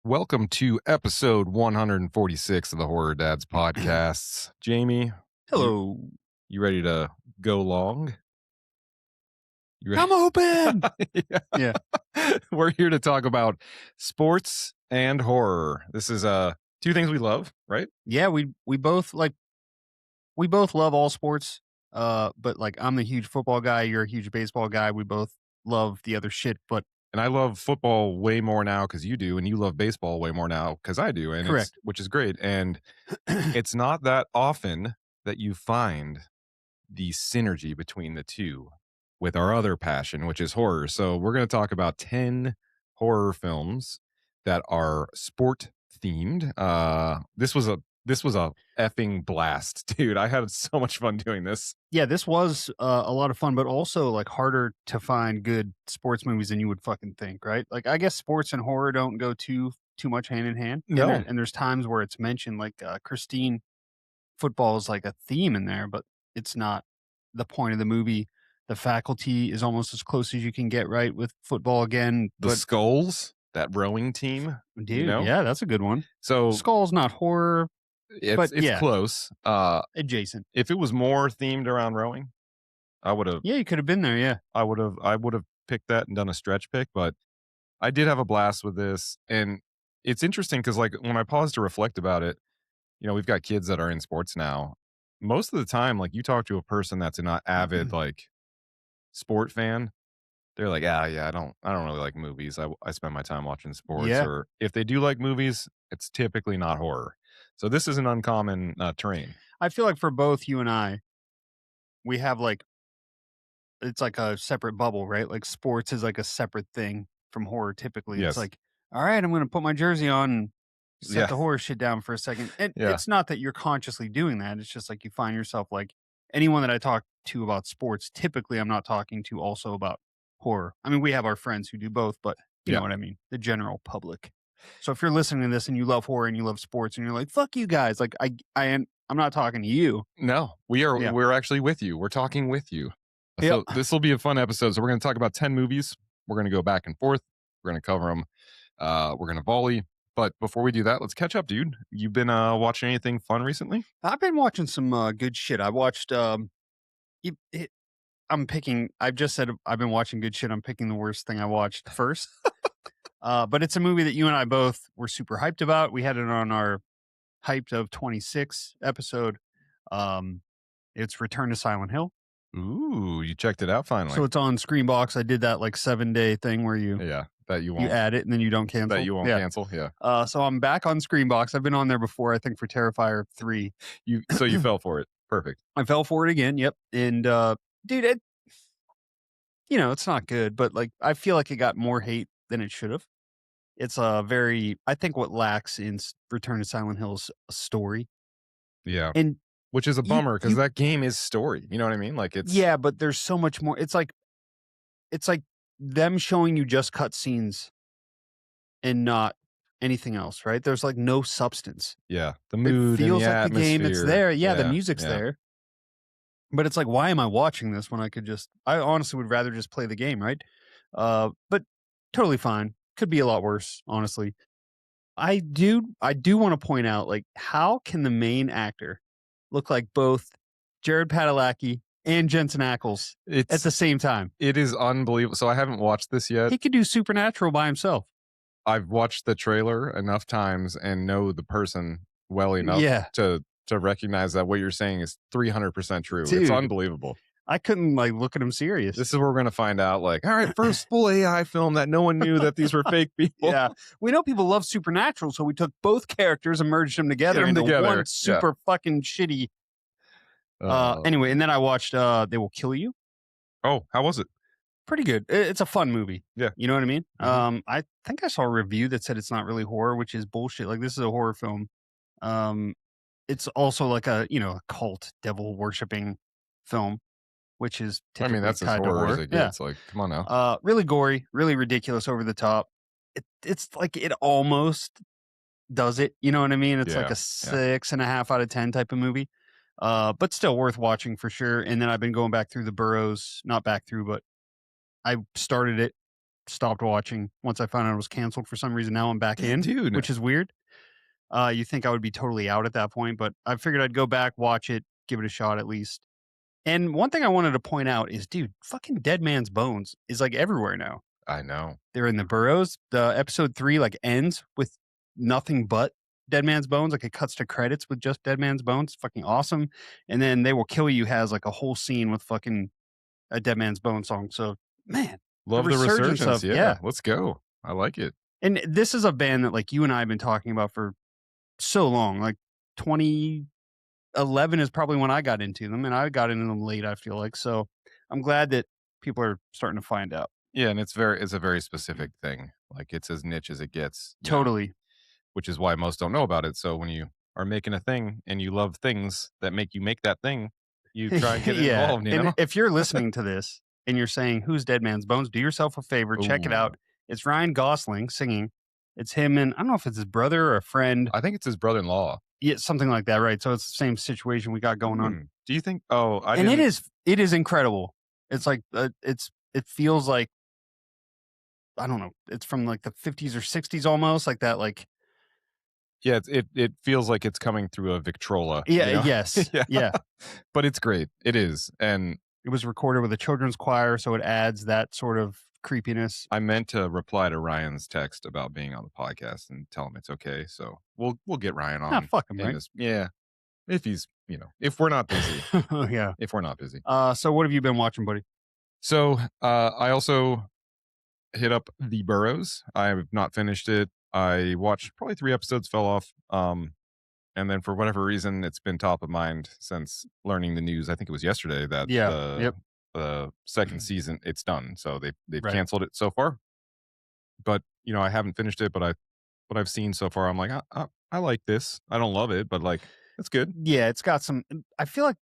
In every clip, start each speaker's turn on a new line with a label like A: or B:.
A: Welcome to episode 146 of the Horror Dads podcasts. Jamie, you
B: Hello.
A: you ready to go long? You ready?
B: I'm open.
A: Yeah.
B: Yeah.
A: We're here to talk about sports and horror. This is two things we love, right?
B: Yeah, we both love all sports. But like I'm the huge football guy, you're a huge baseball guy. We both love the other shit, but
A: And I love football way more now because you do, and you love baseball way more now because I do, and it's
B: correct.
A: which is great. And it's not that often that you find the synergy between the two with our other passion, which is horror. So we're going to talk about 10 horror films that are sport themed. This was a effing blast, dude. I had so much fun doing this.
B: Yeah, this was a lot of fun, but also like harder to find good sports movies than you would fucking think, right? Like I guess sports and horror don't go too much hand in hand.
A: No,
B: And there's times where it's mentioned like Christine football is like a theme in there, but it's not the point of the movie. The faculty is almost as close as you can get, right, with football again.
A: the
B: But
A: Skulls, that rowing team,
B: dude, yeah, that's a good one.
A: So
B: Skull's not horror,
A: it's
B: but
A: it's
B: yeah,
A: close.
B: adjacent.
A: If it was more themed around rowing, I would have
B: Yeah, you could have been there. Yeah.
A: I would have picked that and done a stretch pick, but I did have a blast with this. And it's interesting because, like, when I pause to reflect about it, we've got kids that are in sports now. Most of the time, like, you talk to a person that's an avid, like, sport fan, they're like, yeah, I don't really like movies. I spend my time watching sports.
B: Yeah.
A: Or if they do like movies, it's typically not horror. So this is an uncommon terrain.
B: I feel like for both you and I, we have like, it's like a separate bubble, right? Like sports is like a separate thing from horror typically. It's
A: Yes.
B: like, all right, I'm going to put my jersey on and set
A: Yeah.
B: the horror shit down for a second. And
A: Yeah.
B: it's not that you're consciously doing that. It's just like you find yourself like anyone that I talk to about sports, typically I'm not talking to also about horror. I mean, we have our friends who do both, but you know
A: Yeah.
B: what I mean? The general public. So if you're listening to this and you love horror and you love sports and you're like, fuck you guys, like I'm not talking to you.
A: No, we are.
B: Yeah.
A: We're actually with you. We're talking with you.
B: Yep.
A: So this will be a fun episode. So we're going to talk about 10 movies. We're going to go back and forth. We're going to cover them. We're going to volley. But before we do that, let's catch up, dude. You've been watching anything fun recently?
B: I've been watching some good shit. I watched it, it, I'm picking I've just said I've been watching good shit. I'm picking the worst thing I watched first. But it's a movie that you and I both were super hyped about. We had it on our hyped of 26 episode. It's Return to Silent Hill.
A: Ooh, you checked it out finally.
B: So it's on Screenbox. I did that like 7-day thing where you
A: Yeah, that you
B: you
A: won't.
B: add it and then you don't cancel.
A: That you won't
B: Yeah.
A: cancel. Yeah.
B: So I'm back on Screenbox. I've been on there before, I think for Terrifier 3.
A: So you fell for it. Perfect.
B: I fell for it again. Yep. And dude, it's not good, but like I feel like it got more hate than it should have. It's a very, I think what lacks in Return to Silent Hill's a story.
A: Yeah.
B: And
A: Which is a
B: you,
A: bummer because
B: you,
A: that game is story. You know what I mean? Like it's
B: yeah, but there's so much more. It's like them showing you just cutscenes and not anything else, right? There's like no substance.
A: yeah, the
B: It
A: mood and
B: feels
A: the
B: like the game, it's
A: atmosphere.
B: there. Yeah, the
A: Yeah,
B: music's
A: yeah.
B: there. But it's like, why am I watching this when I honestly would rather just play the game, right? But totally fine. Could be a lot worse, honestly. I do want to point out, like, how can the main actor look like both Jared Padalecki and Jensen Ackles at the same time?
A: It is unbelievable. So I haven't watched this yet.
B: He could do Supernatural by himself.
A: I've watched the trailer enough times and know the person well enough
B: Yeah.
A: to recognize that what you're saying is 300% true. It's
B: Dude.
A: unbelievable.
B: I couldn't like look at him serious.
A: This is where we're going to find out, like, all right, first full AI film that no one knew that these were fake people.
B: Yeah, we know people love Supernatural, so we took both characters and merged them together into one super fucking shitty. Anyway, and then I watched They Will Kill You.
A: Oh, how was it?
B: Pretty good. It's a fun movie.
A: Yeah.
B: You know what I mean?
A: Mhm.
B: I think I saw a review that said it's not really horror, which is bullshit. Like, this is a horror film. It's also like a cult devil worshipping film, which is
A: I mean,
B: typically
A: that's as
B: tied to
A: horror as
B: horror.
A: it
B: Yeah.
A: gets. Like, come on now.
B: Really gory, really ridiculous, over the top. It's like it almost does it. You know what I mean? It's like
A: Yeah,
B: a 6.5 out of 10 type of movie. But still worth watching for sure. And then I've been going back through the Burrows, not back through, but I started it stopped watching once I found out it was canceled for some reason. Now I'm back in,
A: Dude,
B: which is weird. You think I would be totally out at that point, but I figured I'd go back, watch it, give it a shot at least. And one thing I wanted to point out is, dude, fucking Dead Man's Bones is like everywhere now.
A: I know.
B: They're in the burrows. The episode 3 like ends with nothing but Dead Man's Bones. Like it cuts to credits with just Dead Man's Bones. Fucking awesome. And then They Will Kill You has like a whole scene with fucking a Dead Man's Bone song. So man, the
A: Love the
B: resurgence
A: resurgence.
B: of yeah.
A: Yeah, let's go. I like it.
B: And this is a band that like you and I have been talking about for so long. Like 2011 is probably when I got into them, and I got into them late, I feel like. So I'm glad that people are starting to find out.
A: Yeah, and it's a very specific thing. Like it's as niche as it gets,
B: Totally.
A: which is why most don't know about it. So when you are making a thing and you love things that make you make that thing, you try and get
B: Yeah.
A: involved, you
B: And
A: know?
B: if you're listening to this and you're saying, "Who's Dead Man's Bones?" Do yourself a favor, check it
A: Ooh.
B: out. It's Ryan Gosling singing. It's him and I don't know if it's his brother or a friend.
A: I think it's his brother-in-law.
B: Yeah, something like that, right? So it's the same situation we got going on.
A: Do you think oh, I
B: And
A: didn't
B: it is incredible. It's like it feels like I don't know. It's from like the 50s or 60s almost, like that like
A: yeah, it feels like it's coming through a Victrola,
B: yeah,
A: you know?
B: yes.
A: Yeah.
B: Yeah.
A: But it's great. It is. And
B: It was recorded with a children's choir, so it adds that sort of creepiness.
A: I meant to reply to Ryan's text about being on the podcast and tell him it's okay. So we'll get Ryan
B: Ah,
A: on
B: fuck him,
A: in
B: right?
A: this. Yeah, if he's if we're not busy,
B: Yeah.
A: if we're not busy.
B: So what have you been watching, buddy?
A: So I also hit up The Burrows. I have not finished it. I watched probably 3 episodes, fell off. And then for whatever reason, it's been top of mind since learning the news. I think it was yesterday that
B: Yeah.
A: the
B: Yep.
A: the second season it's done. So they've
B: Right.
A: canceled it so far. But I haven't finished it. But what I've seen so far, I'm like, I like this. I don't love it, but like it's good.
B: Yeah, it's got some I feel like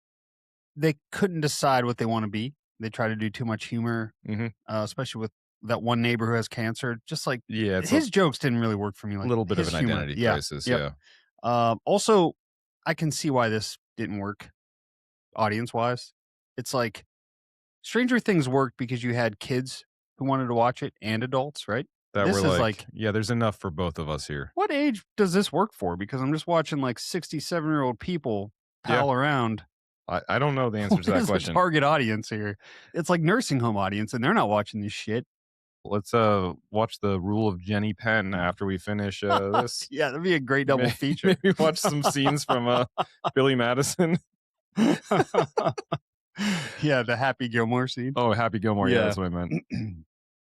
B: they couldn't decide what they want to be. They try to do too much humor,
A: Hmm.
B: especially with that one neighbor who has cancer. Just like
A: Yeah, it's a
B: his jokes didn't really work for me. Like
A: little bit of
B: his
A: an
B: humor.
A: identity
B: Yeah.
A: crisis.
B: Yep.
A: Yeah,
B: Also, I can see why this didn't work audience wise. It's like Stranger Things worked because you had kids who wanted to watch it and adults, right?
A: that we're
B: This is
A: like,
B: like,
A: yeah, there's enough for both of us here.
B: what age does this work for? Because I'm just watching like 67-year-old people
A: Yeah,
B: pal around.
A: I don't know the answer
B: What
A: to that
B: is the
A: question.
B: target audience here? It's like nursing home audience, and they're not watching this shit.
A: Let's watch the Rule of Jenny Penn after we finish this.
B: Yeah, that'd be a great double
A: Maybe,
B: feature.
A: maybe watch some scenes from Billy Madison.
B: Yeah, the Happy Gilmore scene.
A: Oh, Happy Gilmore. Yeah,
B: Yeah.
A: that's what I meant.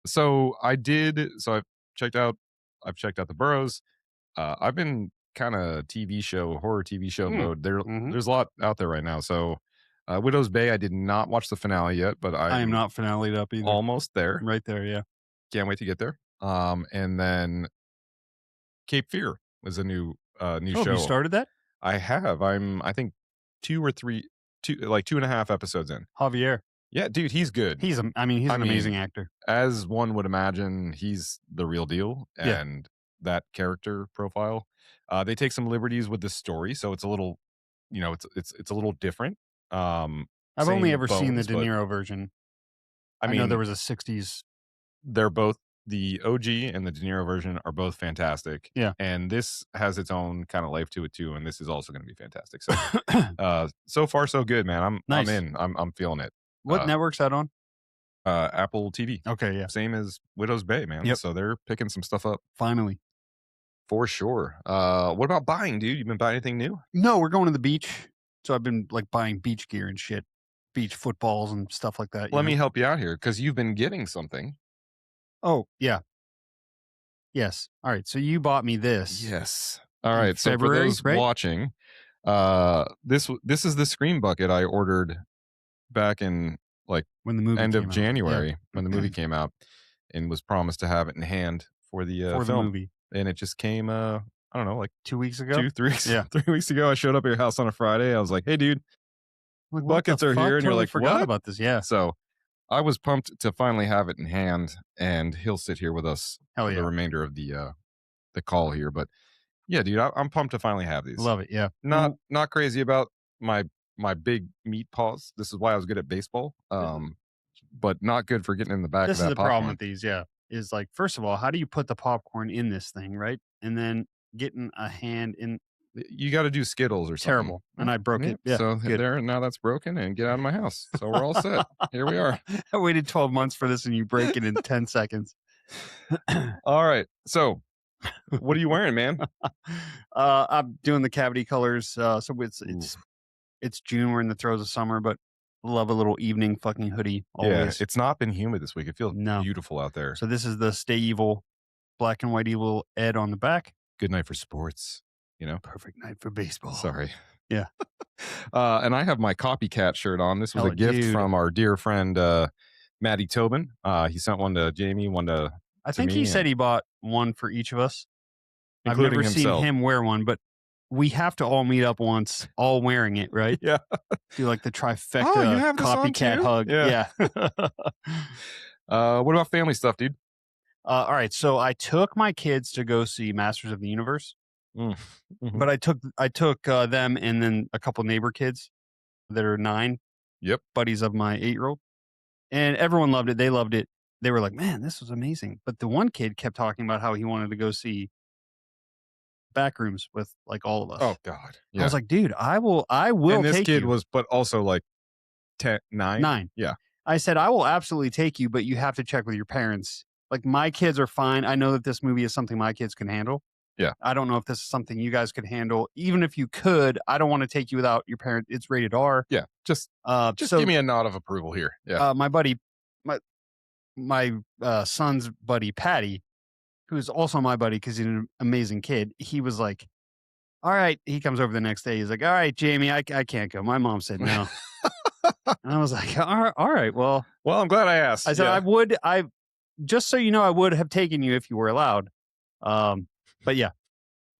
A: So I did. So checked out. I've checked out the Burrows. I've been kind of horror TV show
B: Mm,
A: mode.
B: mhm.
A: There's a lot out there right now. So Widow's Bay. I did not watch the finale yet, but
B: I am
A: I'm
B: not finale'd up either.
A: almost there.
B: Right there, yeah.
A: Can't wait to get there. And then Cape Fear is a new
B: Oh, have you
A: show.
B: started that?
A: I have. I think 2.5 episodes in.
B: Javier.
A: Yeah, dude, he's good.
B: He's an amazing actor.
A: As one would imagine, he's the real deal,
B: Yeah.
A: and that character profile. They take some liberties with the story, so it's a little, it's a little different.
B: I've only
A: Same
B: ever seen the
A: bones,
B: De
A: but
B: Niro version.
A: I
B: I know there
A: mean,
B: was a 60s.
A: they're both the OG and the De Niro version are both fantastic.
B: Yeah.
A: And this has its own kind of life to it too, and this is also going to be fantastic. So, so far so good, man. I'm
B: Nice.
A: in. I'm feeling it.
B: What
A: Uh,
B: network's that on?
A: Apple TV.
B: Okay, yeah.
A: Same as Widow's Bay, man.
B: Yep.
A: So they're picking some stuff up
B: Finally.
A: for sure. What about buying, dude? You been buying anything new?
B: No, we're going to the beach. So I've been like buying beach gear and shit. Beach footballs and stuff like that.
A: Let me help you out here because you've been getting something.
B: Oh, yeah. Yes. All right. So you bought me this.
A: Yes. All
B: In
A: right. So for
B: February,
A: those
B: right?
A: watching, this is the screen bucket I ordered back in like
B: When the movie
A: end
B: came
A: of
B: out.
A: January
B: Yeah.
A: when the movie came out, and was promised to have it in hand for the
B: For the
A: film.
B: movie.
A: And it just came. I don't know, like
B: 2 weeks ago.
A: 3 weeks.
B: Yeah.
A: 3 weeks ago. I showed up at your house on a Friday. I was like, "Hey, dude,
B: Like, what the
A: buckets are
B: fuck?
A: here," and you're
B: Totally
A: like,
B: forgot
A: "What?"
B: about this. Yeah.
A: So I was pumped to finally have it in hand, and he'll sit here with us
B: Hell
A: for
B: yeah.
A: the remainder of the call here. But yeah, dude, I'm pumped to finally have these.
B: Love it. Yeah.
A: Not crazy about my big meat paws. This is why I was good at baseball. But not good for getting in the back
B: This
A: of
B: is
A: that
B: the problem
A: popcorn.
B: with these. Yeah. is like, first of all, how do you put the popcorn in this thing, right? And then getting a hand in
A: You got to do Skittles or something.
B: terrible. And I broke
A: Yeah.
B: it. Yeah,
A: So
B: good.
A: there, now that's broken, and get out of my house. So we're all set. Here we are.
B: I waited 12 months for this and you break it in 10 seconds.
A: All right. So what are you wearing, man?
B: I'm doing the cavity colors. So
A: Oof.
B: it's June. We're in the throes of summer, but love a little evening fucking hoodie
A: Yeah,
B: always.
A: it's not been humid this week. It feels
B: No.
A: beautiful out there.
B: So this is the Stay Evil black and white evil Ed on the back.
A: Good night for sports, you know?
B: Perfect night for baseball.
A: Sorry.
B: Yeah.
A: And I have my copycat shirt on. This was a
B: Hell,
A: gift
B: dude.
A: from our dear friend Maddie Tobin. He sent one to Jamie, one to
B: I think
A: me,
B: he said
A: and
B: he bought one for each of us. I've
A: including
B: never seen
A: himself.
B: him wear one, but we have to all meet up once, all wearing it, right?
A: Yeah.
B: Do like the trifecta
A: Oh, you have this on
B: copycat
A: too?
B: hug.
A: Yeah. What about family stuff, dude?
B: All right, so I took my kids to go see Masters of the Universe,
A: Mm. Mhm.
B: but I took them and then a couple neighbor kids that are 9,
A: Yep.
B: buddies of my 8-year-old, and everyone loved it. They loved it. They were like, "Man, this was amazing." But the one kid kept talking about how he wanted to go see Backrooms with like all of us.
A: Oh God.
B: I
A: Yeah.
B: was like, "Dude, I will
A: And this
B: take
A: kid
B: you."
A: was, but also like 10, 9.
B: 9.
A: Yeah.
B: I said, "I will absolutely take you, but you have to check with your parents." Like, my kids are fine. I know that this movie is something my kids can handle.
A: Yeah.
B: I don't know if this is something you guys could handle. Even if you could, I don't want to take you without your parent. It's rated R.
A: Yeah. Just
B: So
A: give me a nod of approval here. Yeah.
B: my buddy, my son's buddy Patty, who's also my buddy because he's an amazing kid. He was like, "All right." He comes over the next day. He's like, "All right, Jamie, I can't go. My mom said no." And I was like, all right, well."
A: Well, I'm glad I asked.
B: I said,
A: Yeah.
B: I just so you know, I would have taken you if you were allowed. But yeah,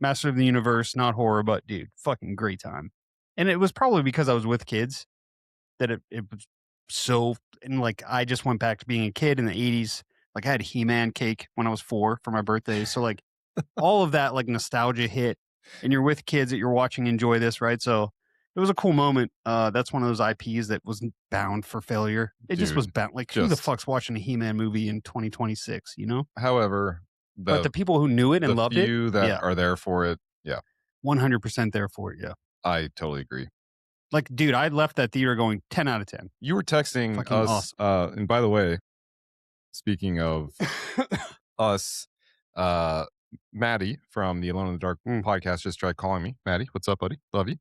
B: Master of the Universe, not horror, but dude, fucking great time. And it was probably because I was with kids that it was so, and like, I just went back to being a kid in the 80s. Like, I had He-Man cake when I was 4 for my birthday. So like all of that like nostalgia hit, and you're with kids that you're watching enjoy this, right? So it was a cool moment. That's one of those IPs that wasn't bound for failure. It just was
A: Dude,
B: bound. Like, who the
A: just
B: fuck's watching a He-Man movie in 2026? You know.
A: however,
B: But the people who knew it and
A: the
B: loved it,
A: few that
B: yeah,
A: are there for it, yeah,
B: 100% there for it. Yeah.
A: I totally agree.
B: Like, dude, I left that theater going 10 out of 10.
A: You were texting
B: Fucking
A: us, and by the way, speaking of us, Maddie from the Alone in the Dark
B: Mm.
A: podcast just tried calling me. Maddie, what's up, buddy? Love you.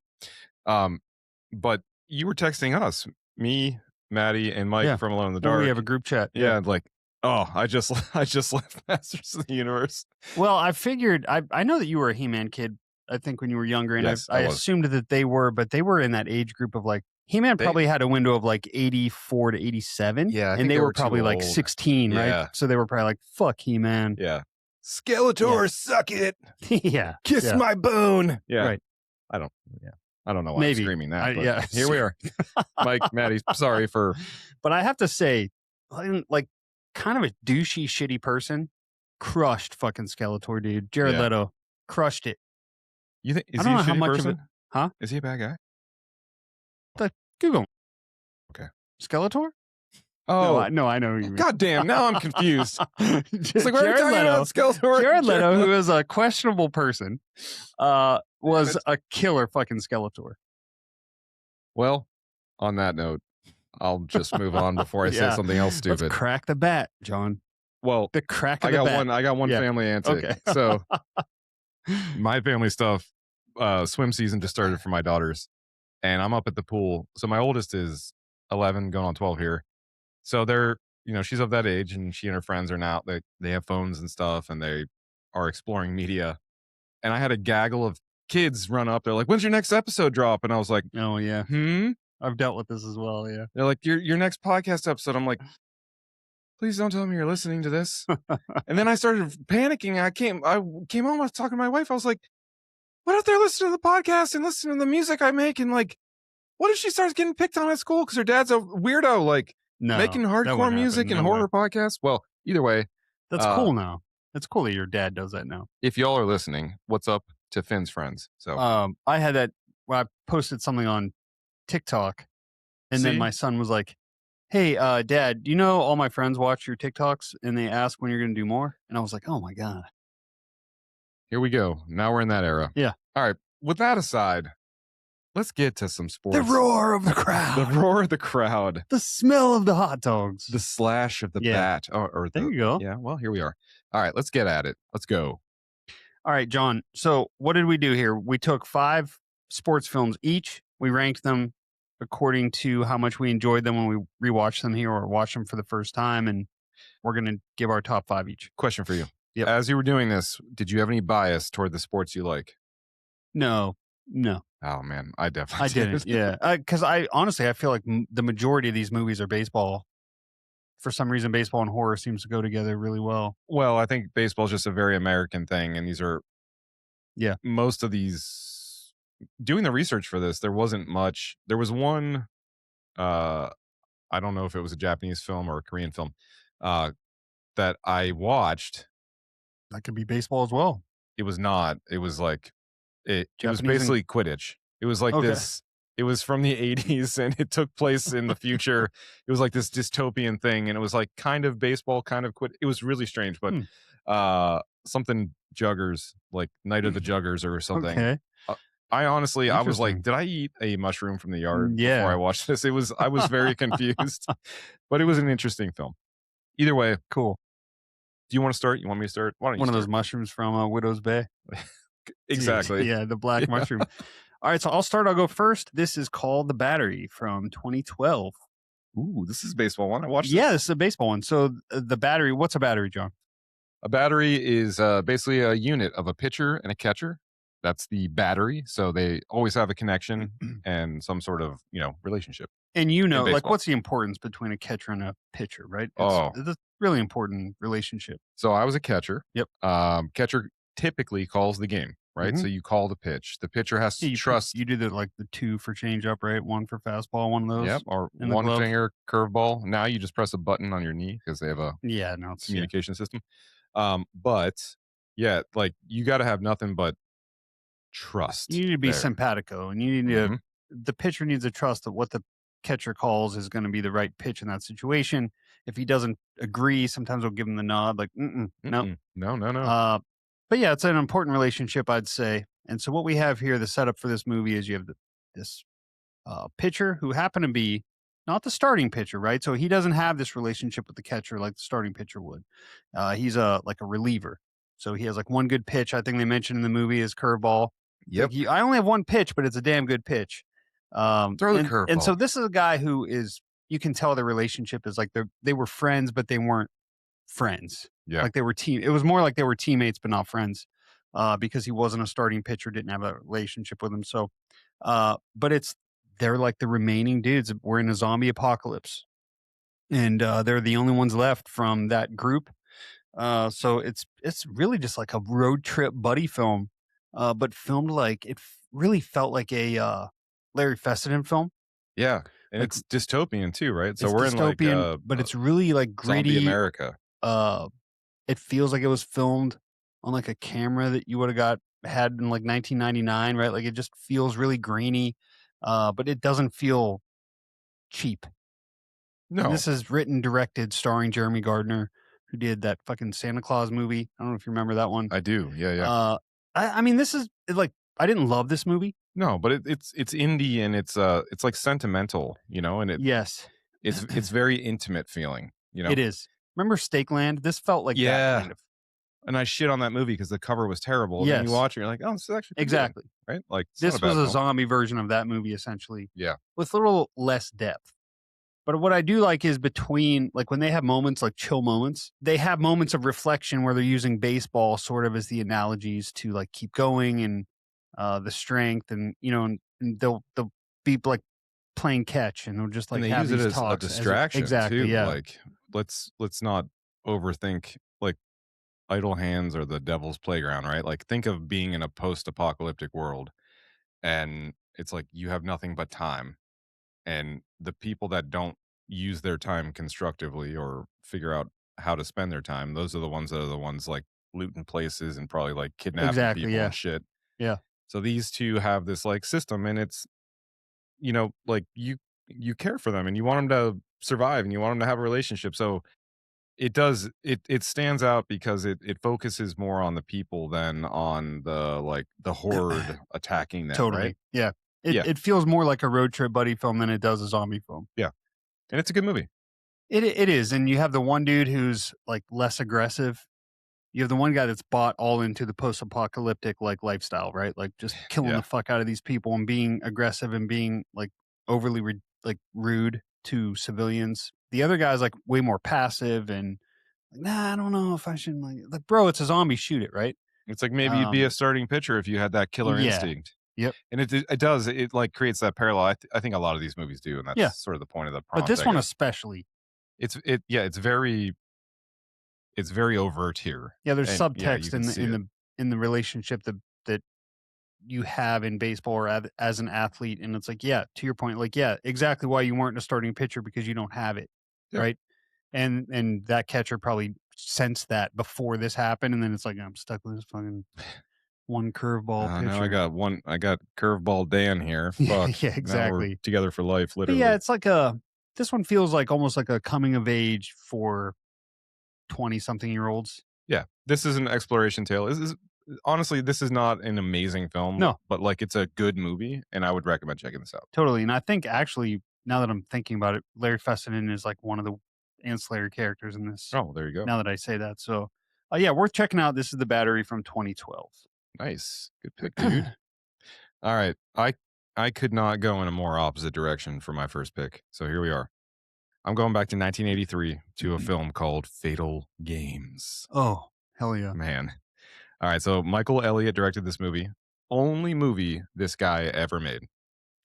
A: But you were texting us, me, Maddie, and Mike
B: Yeah.
A: from Alone in the
B: Well,
A: Dark.
B: we have a group chat.
A: Yeah, like, oh, I just left Masters of the Universe.
B: Well, I figured I know that you were a He-Man kid. I think when you were younger, and
A: Yes,
B: I
A: I was.
B: assumed that they were, but they were in that age group of like He-Man
A: They-
B: probably had a window of like 84 to 87.
A: Yeah, I think
B: and they
A: they
B: were
A: were too
B: probably like
A: old.
B: 16,
A: Yeah.
B: right? So they were probably like, "Fuck He-Man."
A: Yeah. Skeletor, suck it.
B: Yeah.
A: Kiss
B: yeah.
A: my bone. Yeah.
B: Right.
A: I don't know why
B: Maybe.
A: I'm screaming that. But
B: yeah.
A: here we are. Mike, Maddie, sorry for
B: But I have to say, like, kind of a douchey, shitty person, crushed fucking Skeletor, dude. Jared
A: Yeah.
B: Leto crushed it.
A: you think is
B: I
A: he
B: don't
A: a
B: know how
A: shitty
B: much of
A: person?
B: it- huh?
A: Is he a bad guy?
B: Google.
A: Okay.
B: Skeletor?
A: Oh,
B: No, I know who you mean.
A: God damn, now I'm confused. It's like, we're
B: Jared
A: talking
B: Leto.
A: about Skeletor.
B: Jared Leto, who is a questionable person, was a killer fucking Skeletor.
A: Well, on that note, I'll just move on before I say
B: Yeah.
A: something else stupid.
B: Let's crack the bat, John.
A: Well,
B: The crack of
A: I
B: the
A: got
B: bat.
A: one
B: Yeah.
A: family antic.
B: Okay.
A: So my family stuff, swim season just started for my daughters, and I'm up at the pool. So my oldest is 11 going on 12 here. So they're, she's of that age, and she and her friends are now, they have phones and stuff, and they are exploring media. And I had a gaggle of kids run up. They're like, "When's your next episode drop?" And I was like,
B: Oh, yeah.
A: "Hmm."
B: I've dealt with this as well, yeah.
A: They're like, your next podcast episode. I'm like, "Please don't tell me you're listening to this." And then I started panicking. I came home, I was talking to my wife. I was like, "What if they're listening to the podcast and listening to the music I make? And like, what if she starts getting picked on at school because her dad's a weirdo, like
B: No,
A: making
B: that
A: hardcore
B: wouldn't
A: music
B: happen.
A: and
B: No way.
A: horror podcasts?" Well, either way,
B: That's cool now. It's cool that your dad does that now.
A: if y'all are listening, what's up to Finn's friends? So
B: I had that when I posted something on TikTok, and then
A: See?
B: my son was like, "Hey, Dad, do you know all my friends watch your TikToks and they ask when you're gonna do more?" And I was like, "Oh my god."
A: Here we go. Now we're in that era.
B: Yeah.
A: All right. With that aside, let's get to some
B: The
A: sports.
B: roar of the
A: The
B: crowd.
A: roar of the crowd,
B: The smell of the hot dogs.
A: the slash of the
B: Yeah,
A: bat, or
B: there
A: the
B: you go.
A: yeah. Well, here we are. All right, let's get at it. Let's go.
B: All right, John. So what did we do here? We took 5 sports films each. We ranked them according to how much we enjoyed them when we rewatched them here or watched them for the first time, and we're gonna give our top 5 each.
A: Question for you:
B: Yep.
A: as you were doing this, did you have any bias toward the sports you like?
B: No, no,
A: Oh man, I
B: I
A: definitely
B: didn't.
A: did.
B: Yeah, because I honestly I feel like the majority of these movies are baseball. For some reason, baseball and horror seems to go together really well.
A: Well, I think baseball is just a very American thing, and these are
B: Yeah,
A: most of these. Doing the research for this, there wasn't much. There was one. Uh, I don't know if it was a Japanese film or a Korean film uh, that I watched.
B: that could be baseball as well.
A: It was not. It was like it was
B: Japanese and
A: basically Quidditch. It was like
B: okay.
A: this. It was from the 80s and it took place in the future. It was like this dystopian thing and it was like kind of baseball, kind of quid. It was really strange, but
B: Hmm.
A: something juggers, like Night of the Juggers or something.
B: Okay,
A: Uh, I honestly, I was like,
B: interesting.
A: did I eat a mushroom from the yard before I
B: Yeah,
A: watched this? I was very confused, but it was an interesting film. Either way, do
B: cool.
A: you want to start? You want me to start? Why don't you
B: One of those
A: start?
B: mushrooms from Widow's Bay. Yeah,
A: Exactly.
B: yeah, the black
A: Yeah.
B: mushroom. All right, so I'll start. I'll go first. This is called The Battery from 2012.
A: Ooh, this is a baseball one. I watched
B: Yeah,
A: this.
B: this is a baseball one. So the battery. What's a battery, John?
A: A battery is basically a unit of a pitcher and a catcher. That's the battery. So they always have a connection and some sort of relationship
B: And you
A: in
B: know, like,
A: baseball.
B: what's the importance between a catcher and a pitcher, right?
A: Oh,
B: It's a really important relationship.
A: so I was a catcher.
B: Yep.
A: Catcher typically calls the game, right?
B: Hmm.
A: So you call the pitch. The pitcher has
B: Yeah,
A: to trust.
B: you do the 2 for change up, right? 1 for fastball, one of
A: Yep,
B: those
A: or
B: in the
A: one
B: glove.
A: finger curveball. Now you just press a button on your knee because they have a
B: Yeah, no, it's yeah.
A: communication system. But yeah, like you got to have nothing but
B: You
A: trust
B: need to be
A: there.
B: simpatico, and you need to
A: Hmm.
B: the pitcher needs to trust that what the catcher calls is gonna be the right pitch in that situation. If he doesn't agree, sometimes we'll give him the nod, like, "Mm-mm, nope."
A: Mm-mm. No, no, no.
B: Uh, but yeah, it's an important relationship, I'd say. And so what we have here, the setup for this movie is you have this pitcher who happened to be not the starting pitcher, right? So he doesn't have this relationship with the catcher like the starting pitcher would. He's a like a reliever. So he has like one good pitch. I think they mentioned in the movie is curveball. It's like
A: Yep.
B: I only have one pitch, but it's a damn good pitch.
A: Throw the
B: And so
A: curveball.
B: this is a guy who is you can tell their relationship is like they were friends, but they weren't friends.
A: Yeah.
B: Like they were team. It was more like they were teammates, but not friends, because he wasn't a starting pitcher, didn't have a relationship with him. So, but they're like the remaining dudes. We're in a zombie apocalypse, and they're the only ones left from that group. So it's really just like a road trip buddy film, but filmed like really felt like a Larry Fessenden film.
A: Yeah. And
B: Like
A: it's dystopian too, right? So
B: it's
A: we're in like
B: dystopian, but it's really like
A: zombie
B: gritty.
A: America.
B: Uh, It feels like it was filmed on, like, a camera that you woulda had in, like, 1999, right? Like, it just feels really grainy, but it doesn't feel cheap. And
A: No,
B: this is written, directed, starring Jeremy Gardner, who did that fucking Santa Claus movie. I don't know if you remember that one.
A: I do. Yeah, yeah.
B: Uh, I mean, this is like, I didn't love this movie.
A: No, but it's indie and it's like sentimental, and
B: Yes.
A: it's very intimate feeling.
B: It is. Remember Steakland? This felt like that
A: Yeah.
B: kind of.
A: And I shit on that movie because the cover was terrible. Then you
B: Yes,
A: watch it, you're like, oh, this is actually pretty good,
B: exactly.
A: right? Like it's not a
B: This was
A: bad
B: a
A: film.
B: zombie version of that movie, essentially,
A: Yeah.
B: with a little less depth. But what I do like is between like when they have moments like chill moments, they have moments of reflection where they're using baseball sort of as the analogies to like keep going and the strength and and they'll be like playing catch and they'll just
A: And
B: like
A: they
B: have
A: use it
B: these
A: as a
B: talks as
A: distraction
B: exactly,
A: too.
B: yeah.
A: Like let's not overthink like idle hands or the devil's playground, right? Like think of being in a post-apocalyptic world and it's like you have nothing but time and the people that don't use their time constructively or figure out how to spend their time, those are the ones like looting places and probably like kidnapping
B: Exactly,
A: people
B: yeah.
A: and shit.
B: Yeah.
A: So these two have this like system and it's like you care for them and you want them to survive and you want them to have a relationship. So it stands out because it focuses more on the people than on the like the horde attacking them, right?
B: Totally. Yeah. It
A: Yeah.
B: it feels more like a road trip buddy film than it does a zombie film.
A: Yeah. And it's a good movie.
B: It is, and you have the one dude who's, like, less aggressive. You have the one guy that's bought all into the post-apocalyptic, like, lifestyle, right? Like, just killing
A: Yeah.
B: the fuck out of these people and being aggressive and being, like, overly rude to civilians. The other guy's, like, way more passive and, like, "Nah, I don't know if I should," like, "Bro, it's a zombie, shoot it," right?
A: It's like maybe you'd be a
B: Um,
A: starting pitcher if you had that killer
B: yeah.
A: instinct.
B: Yep.
A: And it does. It like creates that parallel. I think a lot of these movies do, and that's
B: Yeah.
A: sort of the point of the
B: But
A: prompt,
B: this
A: I
B: one
A: guess.
B: especially.
A: It's very overt here.
B: Yeah, there's
A: And yeah, you
B: subtext
A: can
B: in
A: see it.
B: the relationship that you have in baseball or as an athlete, and it's like, yeah, to your point, like, yeah, exactly why you weren't a starting pitcher because you don't have it,
A: Yeah.
B: right? And that catcher probably sensed that before this happened, and then it's like, I'm stuck with this fucking one curveball
A: Now
B: pitcher.
A: I got curveball Dan here.
B: Yeah,
A: Fuck.
B: yeah,
A: Now we're
B: exactly.
A: together for life,
B: But yeah,
A: literally.
B: it's like a this one feels like almost like a coming of age for 20-something-year-olds.
A: Yeah. This is an exploration tale. This is honestly, this is not an amazing film,
B: No,
A: but like it's a good movie, and I would recommend checking this out.
B: totally, and I think actually, now that I'm thinking about it, Larry Fessenden is like one of the ancillary characters in this,
A: Oh, there you go.
B: now that I say that, so, yeah, worth checking out. This is The Battery from 2012.
A: Nice. Good pick, dude. All right. I could not go in a more opposite direction for my first pick. So here we are. I'm going back to 1983 to a film called Fatal Games.
B: Oh, hell yeah.
A: Man. All right. So Michael Elliott directed this movie. Only movie this guy ever made.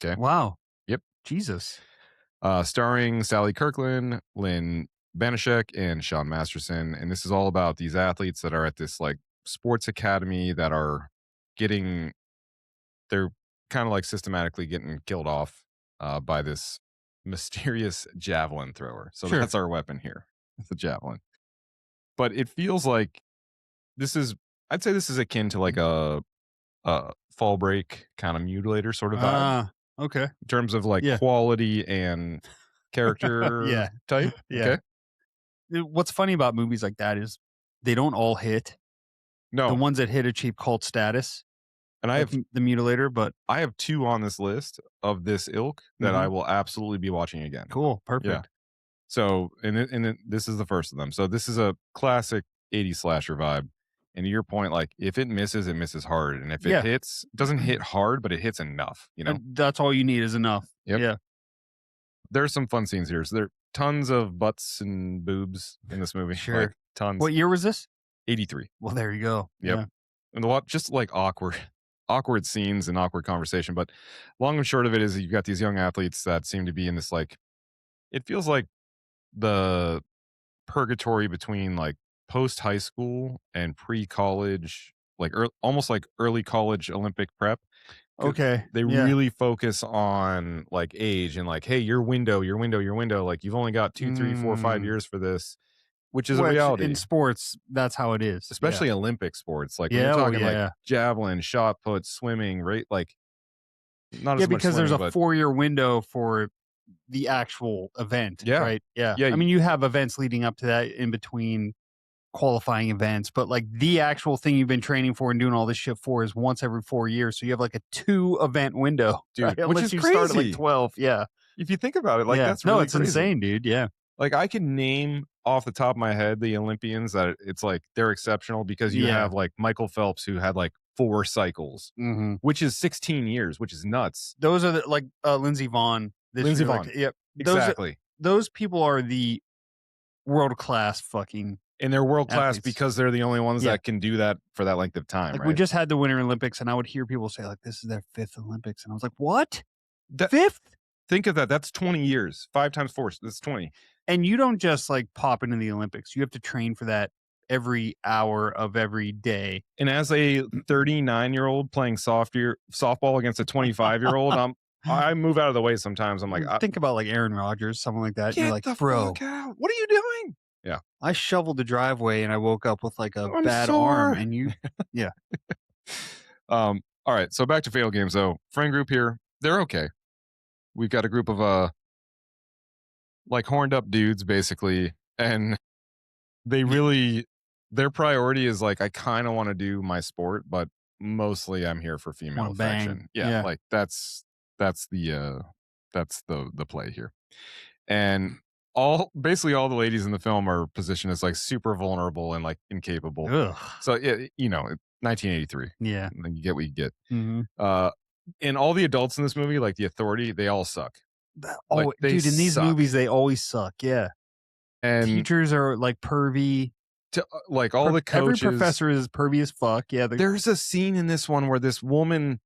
A: Okay.
B: Wow.
A: Yep.
B: Jesus.
A: Starring Sally Kirkland, Lynn Banashek, and Sean Masterson. And this is all about these athletes that are at this like sports academy that are getting, they're kind of like systematically getting killed off by this mysterious javelin thrower. So
B: Sure.
A: that's our weapon here. It's a javelin. But it feels like this is, I'd say this is akin to like a fall break kind of mutilator sort of vibe
B: Ah, okay.
A: in terms of like
B: Yeah.
A: quality and character
B: Yeah.
A: type.
B: Yeah.
A: Okay.
B: What's funny about movies like that is they don't all hit. The
A: No.
B: ones that hit achieve cult status,
A: And
B: like The Mutilator, but
A: I have two on this list of this ilk that I
B: mhm.
A: will absolutely be watching again.
B: Cool,
A: Yeah.
B: perfect.
A: So, this is the first of them. So, this is a classic 80s slasher vibe. And to your point, like if it misses, it misses hard. And if it
B: Yeah.
A: hits, it doesn't hit hard, but it hits enough, you know?
B: And that's all you need is enough.
A: Yep.
B: Yeah,
A: There's some fun scenes here. So, there are tons of butts and boobs in this movie. Like
B: sure.
A: tons.
B: What year was this?
A: 83.
B: Well, there you go.
A: Yep.
B: Yeah.
A: And a lot just like awkward scenes and awkward conversation. But long and short of it is you've got these young athletes that seem to be in this like, it feels like the purgatory between like post high school and pre college, like almost like early college Olympic prep. 'Cause
B: Okay.
A: they
B: Yeah.
A: really focus on like age and like, hey, your window, your window, your window. Like you've only got 2, 3, 4, 5
B: Mm.
A: years for this, which is a
B: Which in
A: reality,
B: sports, that's how it is. Yeah.
A: especially Olympic sports. Like when you're
B: Yeah. Oh,
A: talking like
B: yeah.
A: javelin, shot put, swimming, right? Like not
B: Yeah,
A: as much
B: because there's
A: swimming,
B: a
A: but
B: 4-year window for the actual event,
A: yeah,
B: right? Yeah.
A: yeah,
B: I mean, you have events leading up to that in between qualifying events, but like the actual thing you've been training for and doing all this shit for is once every 4 years. So you have like a 2 event window, right?
A: dude, which
B: Unless
A: is
B: you start at like
A: crazy
B: 12. Yeah.
A: if you think about it. Like
B: Yeah.
A: that's
B: No,
A: really
B: it's
A: crazy.
B: insane, dude. Yeah.
A: Like I can name off the top of my head the Olympians that it's like they're exceptional because you
B: Yeah.
A: have like Michael Phelps who had like 4 cycles,
B: Hmm.
A: which is 16 years, which is nuts.
B: Those are the, like Lindsey Vaughn this
A: Lindsey
B: year. Like,
A: Vonn.
B: yep.
A: Exactly.
B: Those people are the world class fucking
A: And they're world class
B: athletes.
A: because they're the only ones
B: Yeah.
A: that can do that for that length of time,
B: Like we
A: right?
B: just had the Winter Olympics, and I would hear people say like, "This is their 5th Olympics," and I was like, "What?
A: That,
B: 5th?"
A: think of that. That's 20 years. 5 times 4. That's 20.
B: And you don't just like pop into the Olympics. You have to train for that every hour of every day.
A: And as a 39-year-old playing softball against a 25-year-old, I move out of the way sometimes. I'm like,
B: Think about like Aaron Rodgers, someone like that. And you're
A: get
B: like,
A: the
B: bro,
A: fuck out. What are you doing? Yeah.
B: I shoveled the driveway and I woke up with like a
A: I'm
B: bad
A: sore.
B: arm, and you, yeah,
A: All right. So back to Fatal Games, though. Friend group here, they're okay. We've got a group of like horned up dudes basically, and they really their priority is like I kind of want to do my sport, but mostly I'm here for
B: Want
A: female
B: to bang?
A: affection. Yeah,
B: Yeah.
A: like that's the play here. And all basically all the ladies in the film are positioned as like super vulnerable and like incapable.
B: Ugh.
A: So yeah, 1983.
B: Yeah.
A: Then you get what you get.
B: Mhm.
A: Uh and all the adults in this movie, like the authority, they all suck. Like
B: Oh,
A: they
B: dude, in these
A: suck.
B: movies, they always suck. Yeah.
A: And
B: Teachers are like pervy.
A: like all the
B: Every
A: coaches,
B: professor is pervy as fuck. Yeah.
A: there's a scene in this one where this woman,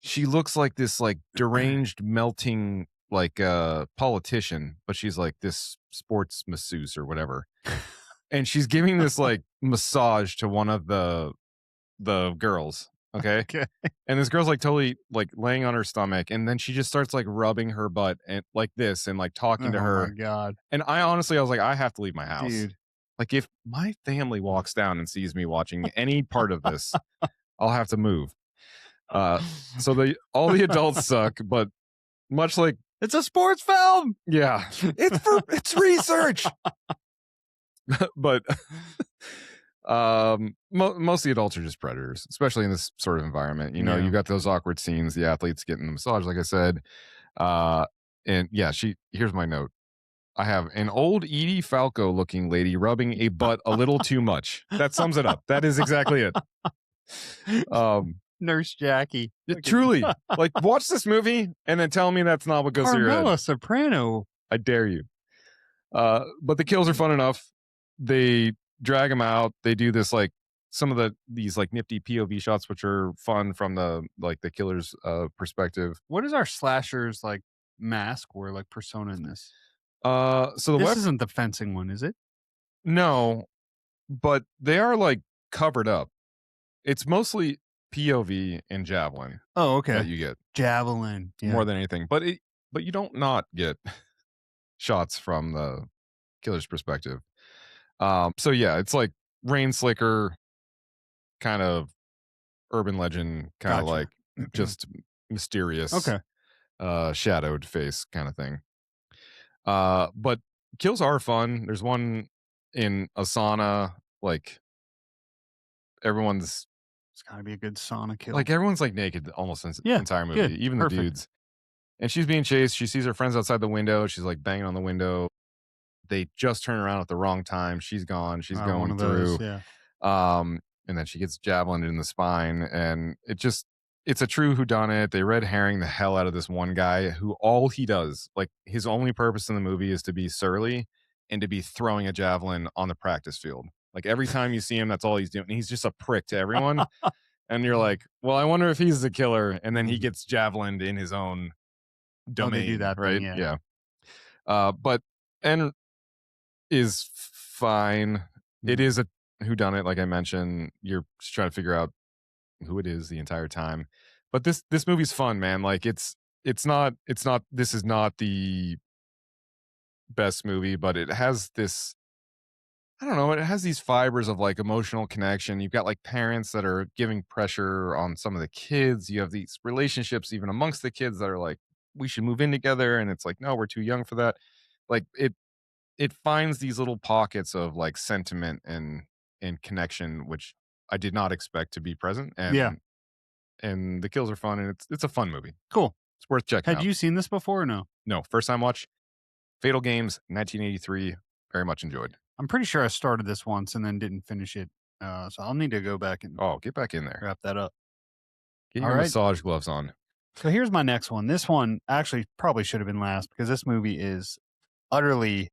A: she looks like this like deranged melting like politician, but she's like this sports masseuse or whatever. And she's giving this like massage to one of the girls, okay?
B: Okay.
A: And this girl's like totally like laying on her stomach, and then she just starts like rubbing her butt and like this and like talking to
B: Oh my
A: her.
B: god,
A: And I was like, I have to leave my house.
B: dude.
A: Like if my family walks down and sees me watching any part of this, I'll have to move. Uh so all the adults suck, but much like
B: It's a sports film.
A: yeah, it's research. But most of the adults are just predators, especially in this sort of environment.
B: Yeah.
A: You got those awkward scenes, the athletes getting the massage, like I said. uh and yeah, here's my note. I have an old Edie Falco looking lady rubbing a butt a little too much. That sums it up. That is exactly it.
B: Nurse Jackie.
A: Truly, like watch this movie and then tell me that's not what goes through your head.
B: Carmela Soprano.
A: I dare you. But the kills are fun enough. They drag him out. They do this like some of these like nifty POV shots, which are fun from the killer's perspective.
B: What is our slashers like mask or like persona in this?
A: So the
B: This
A: weapon,
B: isn't the fencing one, is it?
A: no, but they are like covered up. It's mostly POV and javelin
B: Oh,
A: that
B: okay.
A: you get
B: Javelin. Yeah.
A: more than anything. But you don't not get shots from the killer's perspective. So yeah, it's like rain slicker, kind of urban legend, kind of
B: Gotcha.
A: like just mysterious,
B: Okay.
A: shadowed face kind of thing. But kills are fun. There's one in Asana, everyone's
B: It's gotta be a good sauna kill.
A: everyone's like naked almost in the
B: Yeah.
A: entire movie,
B: Good.
A: even the
B: Perfect.
A: dudes. And she's being chased. She sees her friends outside the window. She's like banging on the window. They just turn around at the wrong time. She's gone. She's
B: One
A: going
B: of those.
A: through.
B: Yeah.
A: And then she gets javelined in the spine, and it's a true whodunit. They red herring the hell out of this one guy who all he does, like his only purpose in the movie is to be surly and to be throwing a javelin on the practice field. Like every time you see him, that's all he's doing. And he's just a prick to everyone. And you're like, well, I wonder if he's the killer. And then he gets javelined in his own
B: Oh, they do
A: domain,
B: that
A: right?
B: thing. Yeah.
A: Yeah. But and is fine. It
B: Yeah.
A: is a whodunit, like I mentioned. You're just trying to figure out who it is the entire time. But this movie's fun, man. Like it's not this is not the best movie, but it has this, I don't know, it has these fibers of like emotional connection. You've got like parents that are giving pressure on some of the kids. You have these relationships even amongst the kids that are like, we should move in together, and it's like, no, we're too young for that. Like it finds these little pockets of like sentiment and connection, which I did not expect to be present.
B: Yeah.
A: And the kills are fun, and it's a fun movie.
B: Cool.
A: It's worth checking
B: Had
A: out.
B: you seen this before or no?
A: No, first time watch. Fatal Games, 1983. Very much enjoyed.
B: I'm pretty sure I started this once and then didn't finish it. So I'll need to go back and
A: Oh, get back in there.
B: wrap that up.
A: Get
B: All
A: your
B: right.
A: massage gloves on.
B: So here's my next one. This one actually probably should have been last because this movie is utterly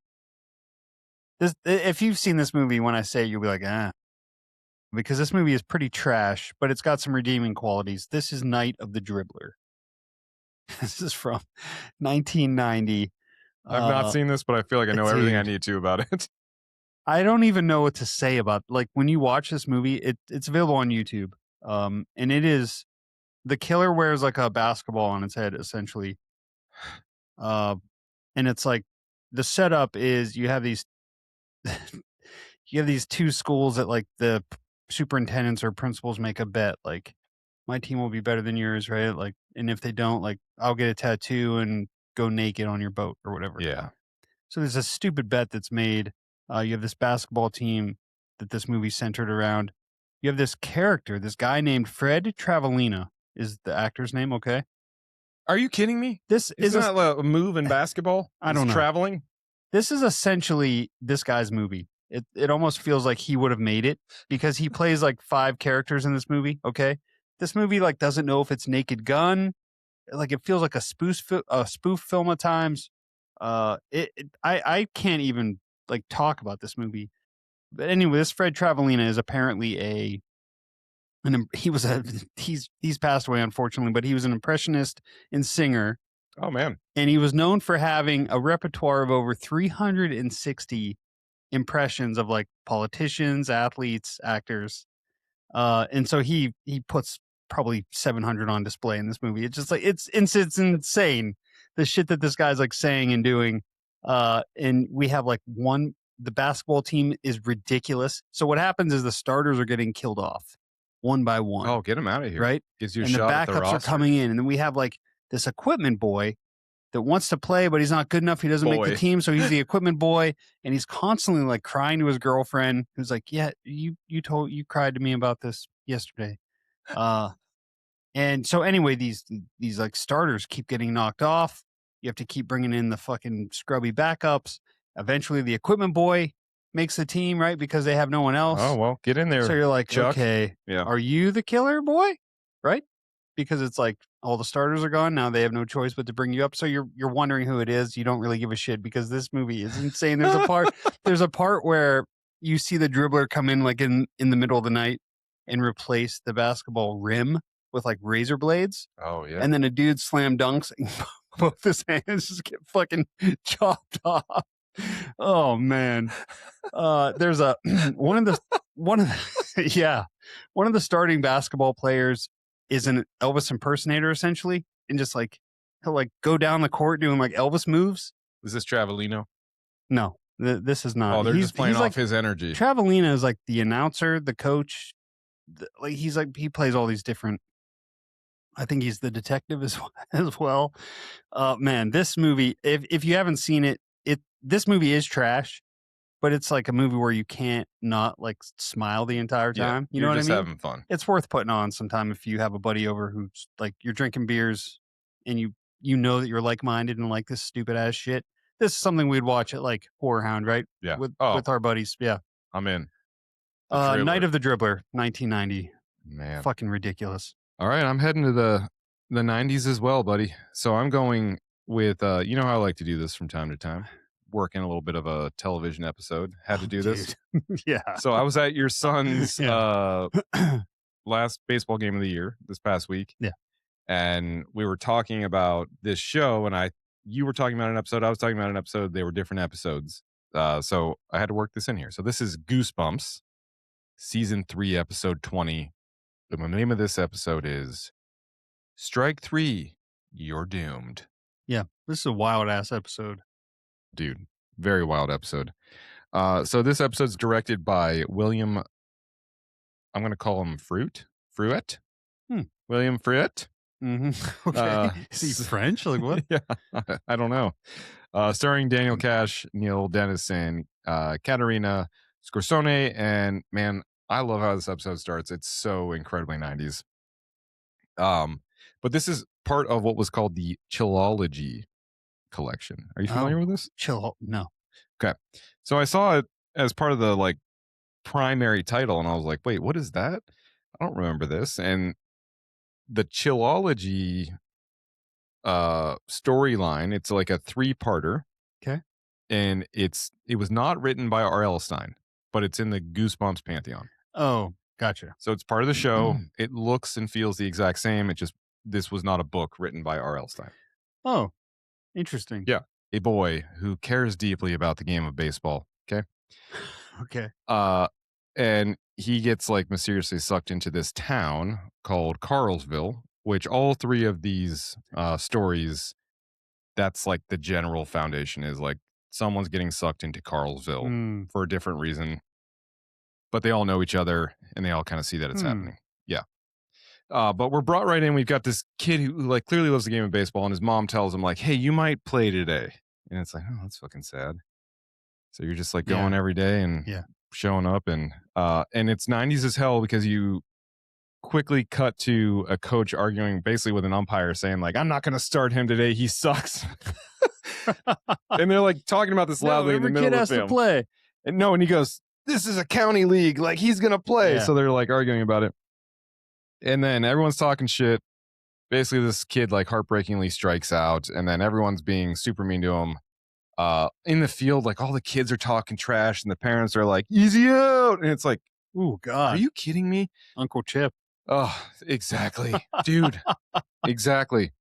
B: this. If you've seen this movie, when I say it, you'll be like, ah, because this movie is pretty trash, but it's got some redeeming qualities. This is Night of the Dribbler. This is from 1990.
A: I've not seen this, but I feel like I know everything I need to about it.
B: I don't even know what to say about, like, when you watch this movie, it's available on YouTube. And it is, the killer wears like a basketball on his head essentially. And it's like the setup is you have these you have these two schools that like the superintendents or principals make a bet, like my team will be better than yours, right? Like, and if they don't, like, I'll get a tattoo and go naked on your boat or whatever.
A: Yeah.
B: So there's a stupid bet that's made. You have this basketball team that this movie's centered around. You have this character, this guy named Fred Travellina is the actor's name. Okay,
A: Are you kidding me?
B: this is
A: Isn't that a move in basketball?
B: I
A: Is
B: don't know.
A: traveling?
B: This is essentially this guy's movie. It almost feels like he would have made it because he plays like 5 characters in this movie, okay? This movie, like, doesn't know if it's Naked Gun, like, it feels like a spoof film at times. I can't even, like, talk about this movie. But anyway, this Fred Travellina is apparently he was a he's passed away unfortunately, but he was an impressionist and singer,
A: Oh man.
B: and he was known for having a repertoire of over 360 impressions of like politicians, athletes, actors. And so he puts probably 700 on display in this movie. It's just like it's insane the shit that this guy's like saying and doing. And we have like the basketball team is ridiculous. So what happens is the starters are getting killed off one by one,
A: Oh, get him out of here.
B: right?
A: Gives you a
B: And the
A: shot at the
B: backups are
A: roster.
B: coming in, and then we have like this equipment boy that wants to play, but he's not good enough. He doesn't make the
A: Boy.
B: team, so he's the equipment boy, and he's constantly like crying to his girlfriend, who's like, "Yeah, you cried to me about this yesterday." Uh, and so anyway, these like starters keep getting knocked off. You have to keep bringing in the fucking scrubby backups. Eventually, the equipment boy makes the team, right? Because they have no one
A: Oh
B: else.
A: well, get in
B: So
A: there,
B: you're like,
A: Chuck.
B: okay,
A: Yeah.
B: are you the killer boy? Right? Because it's like all the starters are gone. Now they have no choice but to bring you up. So you're wondering who it is. You don't really give a shit because this movie is insane. There's a part where you see the dribbler come in like in the middle of the night and replace the basketball rim with like razor blades.
A: Oh yeah.
B: And then a dude slam dunks and both his hands just get fucking chopped off. Oh man. There's a one of the yeah, one of the starting basketball players is an Elvis impersonator essentially, and just like he'll like go down the court doing like Elvis moves.
A: Is this Travellino?
B: No, this is not.
A: Oh, they're just playing
B: he's
A: off
B: like
A: his energy.
B: Travellina is like the announcer, the coach. Like he plays all these different. I think he's the detective as as well. Man, this movie, if you haven't seen it, this movie is trash. But it's like a movie where you can't not like smile the entire
A: Yeah,
B: time. You know
A: you're
B: what I
A: just
B: mean?
A: having fun.
B: It's worth putting on sometime if you have a buddy over who's like you're drinking beers and you know that you're like minded and like this stupid ass shit. This is something we'd watch at like Horror Hound, right?
A: Yeah.
B: With
A: Oh,
B: our buddies. Yeah.
A: I'm in. The
B: Night
A: Dribbler.
B: of the Dribbler, 1990.
A: Man.
B: Fucking ridiculous.
A: All right, I'm heading to the 90s as well, buddy. So I'm going with you know how I like to do this from time to time. Working a little bit of a television episode. Had to
B: Oh,
A: do this.
B: dude. Yeah.
A: So I was at your son's
B: Yeah.
A: last baseball game of the year this past week.
B: Yeah.
A: And we were talking about this show, and you were talking about an episode, I was talking about an episode. They were different episodes. So I had to work this in here. So this is Goosebumps, season 3, episode 20. The name of this episode is Strike 3, You're Doomed.
B: Yeah. This is a wild ass episode.
A: Dude, very wild episode. So this episode's directed by William, I'm going to call him Fruet?
B: Hmm.
A: William Fruet?
B: Mm-hmm. Okay. Is he French? Like what?
A: Yeah, I don't know. Starring Daniel Cash, Neil Dennis, and Katerina Scorsone. And man, I love how this episode starts. It's so incredibly 90s. But this is part of what was called the Chillology collection. Are you familiar with this?
B: Chill. No.
A: Okay. So I saw it as part of the like primary title, and I was like, wait, what is that? I don't remember this. And the Chillology storyline, it's like a 3-parter.
B: Okay.
A: And it was not written by R.L. Stein, but it's in the Goosebumps pantheon.
B: Oh, gotcha.
A: So it's part of the show. It looks and feels the exact same. This was not a book written by R.L. Stein.
B: Oh, interesting.
A: Yeah. A boy who cares deeply about the game of baseball. Okay.
B: Okay.
A: And he gets like mysteriously sucked into this town called Carlsville, which all 3 of these stories, that's like the general foundation is like someone's getting sucked into Carlsville for a different reason, but they all know each other and they all kind of see that it's happening. Yeah. But we're brought right in. We've got this kid who like clearly loves the game of baseball, and his mom tells him like, hey, you might play today. And it's like, oh, that's fucking sad. So you're just like
B: Yeah.
A: going every day and
B: Yeah.
A: showing up, and it's 90s as hell because you quickly cut to a coach arguing basically with an umpire saying like, I'm not going to start him today. He sucks. And they're like talking about this
B: No,
A: loudly in the
B: every
A: middle
B: kid
A: of the
B: has to
A: film.
B: play.
A: And no, and he goes, this is a county league. Like he's going to play.
B: Yeah.
A: So they're like arguing about it. And then everyone's talking shit. Basically, this kid like heartbreakingly strikes out, and then everyone's being super mean to him. In the field, like all the kids are talking trash, and the parents are like, easy out. And it's like,
B: Oh
A: are
B: God,
A: you kidding me?
B: Uncle Chip.
A: Oh, exactly. Dude, exactly.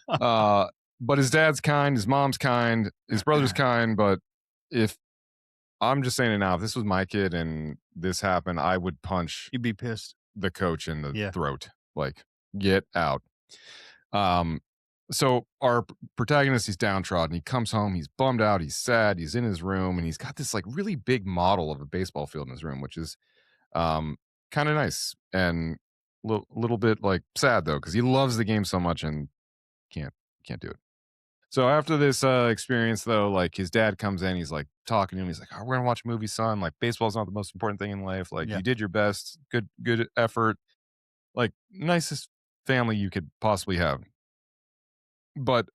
A: Uh, but his dad's kind, his mom's kind, his brother's kind. But if I'm just saying it now, if this was my kid and this happened, I would punch
B: You'd be pissed.
A: the coach in the
B: Yeah.
A: throat. Like, get out. Um, so our protagonist, he's downtrodden. He comes home, he's bummed out, he's sad, he's in his room, and he's got this like really big model of a baseball field in his room, which is um kind of nice and little bit like sad though, because he loves the game so much and can't can't do it. So after this experience though, like his dad comes in, he's like talking to him, he's like, oh, we're gonna watch a movie, son. Like baseball's not the most important thing in life. Like
B: Yeah.
A: you did your best, good effort, like nicest family you could possibly have. But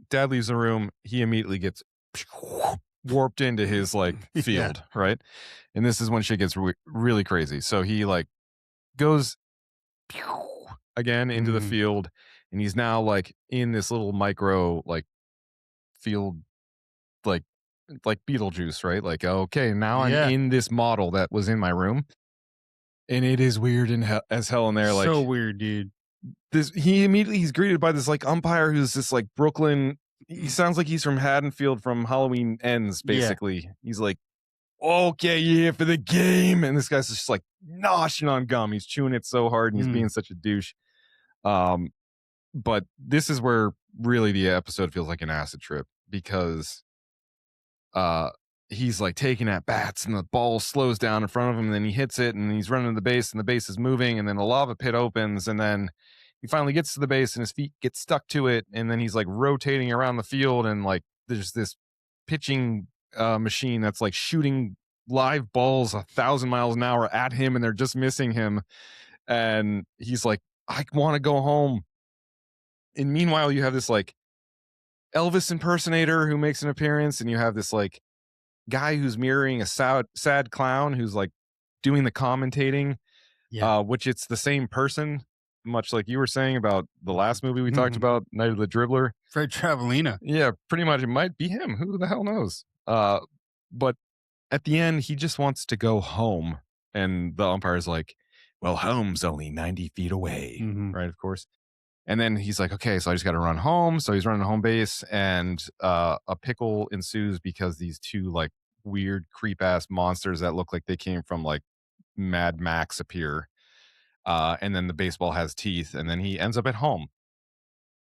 A: dad leaves the room, he immediately gets warped into his like
B: Yeah.
A: field, right? And this is when shit gets really crazy. So he like goes again into the
B: Mhm.
A: field, and he's now like in this little micro like field, like Beetlejuice, right? Like, okay, now I'm
B: Yeah.
A: in this model that was in my room, and it is weird and as hell in there.
B: So
A: Like
B: weird, dude.
A: this, he immediately he's greeted by this like umpire who's this like Brooklyn. He sounds like he's from Haddonfield from Halloween Ends.
B: Yeah.
A: Basically, he's like, okay, you here for the game, and this guy's just like noshing on gum. He's chewing it so hard, and he's
B: Mm.
A: being such a douche. Um, but this is where really the episode feels like an acid trip because uh he's like taking at bats and the ball slows down in front of him and then he hits it and he's running to the base and the base is moving and then the lava pit opens and then he finally gets to the base and his feet get stuck to it and then he's like rotating around the field and like there's this pitching machine that's like shooting live balls 1,000 miles an hour at him and they're just missing him and he's like, I want to go home. And meanwhile you have this like Elvis impersonator who makes an appearance and you have this like guy who's mirroring a sad clown who's like doing the commentating,
B: Yeah.
A: which it's the same person, much like you were saying about the last movie we talked
B: Mhm.
A: about, Night of the Dribbler.
B: Fred Travelina.
A: Yeah, pretty much it might be him. Who the hell knows? But at the end, he just wants to go home. And the umpire's like, well, home's only 90 feet away.
B: Mhm.
A: Right, of course. And then he's like, okay, so I just got to run home. So he's running to home base, and a pickle ensues because these two like weird creep ass monsters that look like they came from like Mad Max appear. And then the baseball has teeth, and then he ends up at home.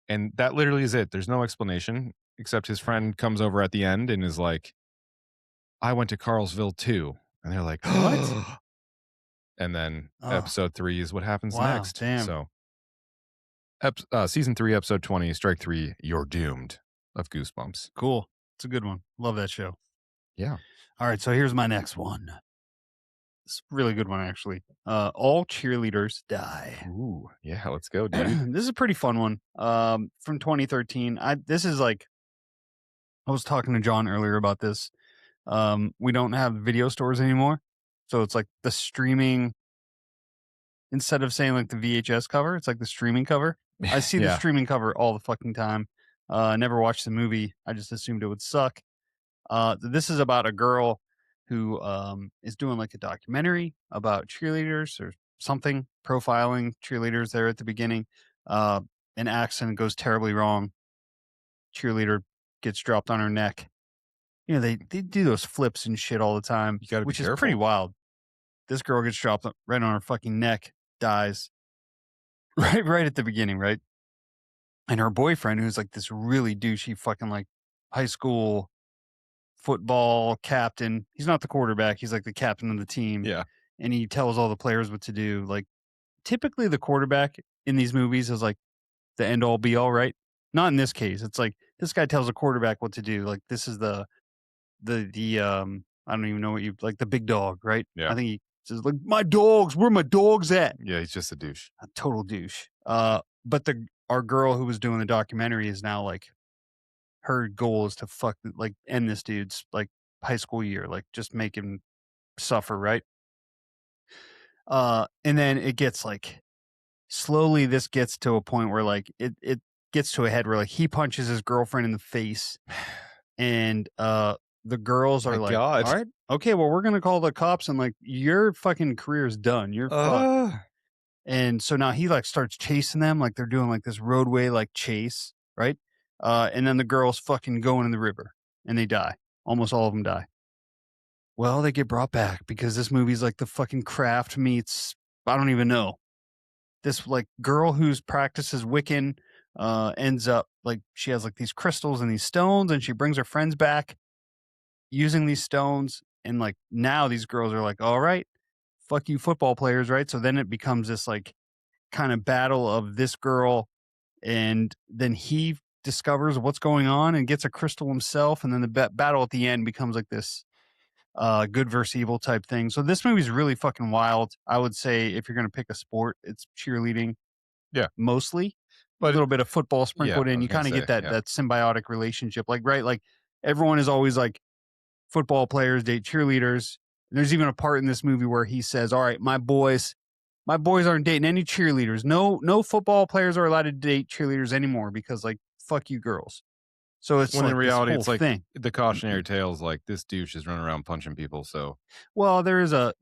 A: And that literally is it. There's no explanation except his friend comes over at the end and is like, I went to Carlsville too. And they're like,
B: What?
A: and then
B: Oh,
A: episode 3 is what happens
B: wow.
A: next.
B: Damn.
A: So season 3, episode 20, strike 3, you're doomed of Goosebumps.
B: Cool. It's a good one. Love that show.
A: Yeah.
B: All right. So here's my next one. It's a really good one, actually. All cheerleaders die.
A: Ooh, yeah, let's go, dude.
B: This is a pretty fun one. From 2013. This is like, I was talking to John earlier about this. We don't have video stores anymore. So it's like the streaming, instead of saying like the VHS cover, it's like the streaming cover. I see the
A: Yeah.
B: streaming cover all the fucking time. I never watched the movie. I just assumed it would suck. This is about a girl who is doing like a documentary about cheerleaders or something, profiling cheerleaders there at the beginning. Uh, an accident goes terribly wrong. Cheerleader gets dropped on her neck. You know, they do those flips and shit all the time,
A: You gotta be
B: which is pretty
A: careful.
B: wild. This girl gets dropped right on her fucking neck, dies right at the beginning, right? And her boyfriend, who's like this really douchey fucking like high school football captain. He's not the quarterback. He's like the captain of the team.
A: Yeah.
B: And he tells all the players what to do. Like typically the quarterback in these movies is like the end all be all, right? Not in this case. It's like this guy tells a quarterback what to do. Like this is the I don't even know what you like the big dog, right? I
A: Yeah.
B: think he says like my dogs, where my dogs at?
A: Yeah, he's just a douche.
B: A total douche. But the our girl who was doing the documentary is now like her goal is to like end this dude's like high school year, like just make him suffer, right? And then it gets like slowly this gets to a point where like it gets to a head where like he punches his girlfriend in the face and the girls are
A: My
B: like,
A: God.
B: all right, okay, well we're gonna call the cops and like your fucking career's done. You're fucked.
A: Uh,
B: And so now he like starts chasing them like they're doing like this roadway like chase, right? And then the girls fucking going in the river and they die. Almost all of them die. Well, they get brought back because this movie's like the fucking craft meets I don't even know. This like girl who's practices Wiccan ends up like she has like these crystals and these stones and she brings her friends back using these stones and like now these girls are like, all right, fuck you football players, right? So then it becomes this like kind of battle of this girl and then he discovers what's going on and gets a crystal himself and then the battle at the end becomes like this good versus evil type thing. So this movie's really fucking wild. I would say if you're going to pick a sport, it's cheerleading
A: yeah.
B: mostly. A
A: But
B: little bit of football
A: yeah,
B: sprinkled
A: I
B: in.
A: was
B: You
A: gonna
B: kind of get
A: say,
B: that
A: yeah.
B: that symbiotic relationship. Like right like everyone is always like football players date cheerleaders. And there's even a part in this movie where he says, "All right, my boys aren't dating any cheerleaders. No football players are allowed to date cheerleaders anymore because like fuck you girls." So it's
A: When in
B: like this
A: reality,
B: whole
A: it's like
B: thing.
A: the cautionary tales, like this douche is running around punching people. So
B: Well, there's a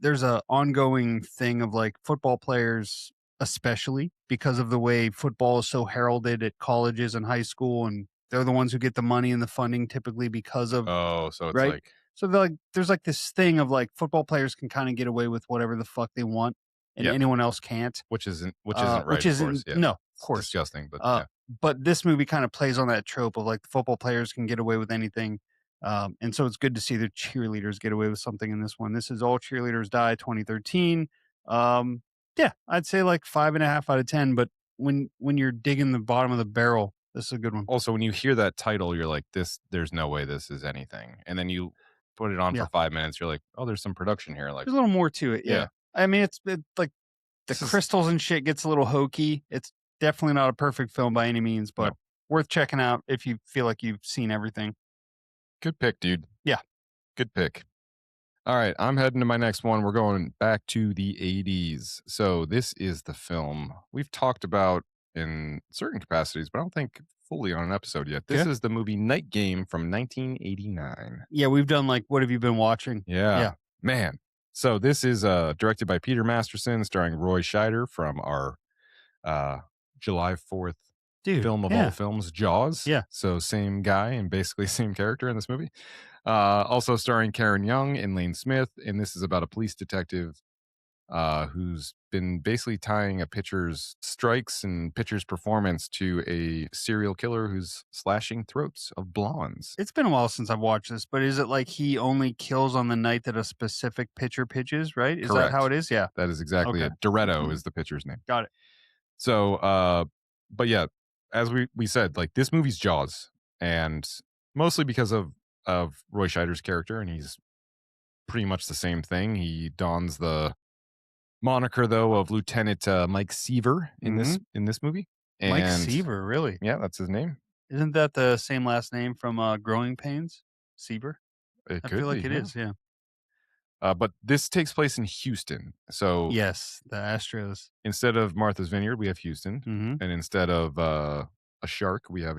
B: ongoing thing of like football players, especially because of the way football is so heralded at colleges and high school, and they're the ones who get the money and the funding typically because of
A: oh, so it's
B: right.
A: like
B: So they're like, there's like this thing of like football players can kind of get away with whatever the fuck they want, and
A: yeah,
B: anyone else can't.
A: which isn't right,
B: Which
A: of course.
B: isn't
A: Yeah,
B: no, of
A: it's
B: course.
A: disgusting, but
B: Uh,
A: yeah.
B: but this movie kind of plays on that trope of like the football players can get away with anything. And so it's good to see the cheerleaders get away with something in this one. This is All Cheerleaders Die 2013. Um, yeah, I'd say like 5.5 out of 10. But when you're digging the bottom of the barrel, this is a good one.
A: Also, when you hear that title, you're like, "This, there's no way this is anything." And then you put it on for
B: Yeah,
A: 5 minutes. You're like, "Oh, there's some production here." Like,
B: there's a little more to it.
A: yeah,
B: Yeah, I mean it's like the
A: this is
B: crystals and shit gets a little hokey. It's definitely not a perfect film by any means, but
A: no
B: worth checking out if you feel like you've seen everything.
A: good pick, dude.
B: Yeah.
A: Good pick. All right, I'm heading to my next one. We're going back to the 80s. So this is the film we've talked about in certain capacities, but I don't think fully on an episode yet. This
B: Okay.
A: is the movie Night Game from 1989.
B: Yeah, we've done like what have you been watching?
A: Yeah,
B: Yeah.
A: man. So this is directed by Peter Masterson, starring Roy Scheider from our uh, July 4th
B: Dude.
A: film of all
B: Yeah.
A: films, Jaws.
B: Yeah.
A: So same guy and basically same character in this movie. Also starring Karen Young and Lane Smith, and this is about a police detective who's been basically tying a pitcher's strikes and pitcher's performance to a serial killer who's slashing throats of blondes.
B: It's been a while since I've watched this, but is it like he only kills on the night that a specific pitcher pitches, right? Is that how
A: Correct.
B: it is? Yeah.
A: That is exactly
B: Okay.
A: it. Doretto is the pitcher's name.
B: Got it.
A: So, but yeah, as we said, like this movie's Jaws, and mostly because of Roy Scheider's character, and he's pretty much the same thing. He dons the moniker though of Lieutenant Mike Seaver in this
B: Mhm.
A: movie,
B: Mike
A: and
B: Seaver, really?
A: yeah, that's his name.
B: Isn't that the same last name from Growing Pains? Seaver?
A: It
B: I
A: could
B: feel like
A: be,
B: it
A: yeah.
B: is, yeah.
A: But this takes place in Houston, so
B: Yes, the Astros.
A: instead of Martha's Vineyard, we have Houston,
B: Mhm.
A: and instead of a shark, we have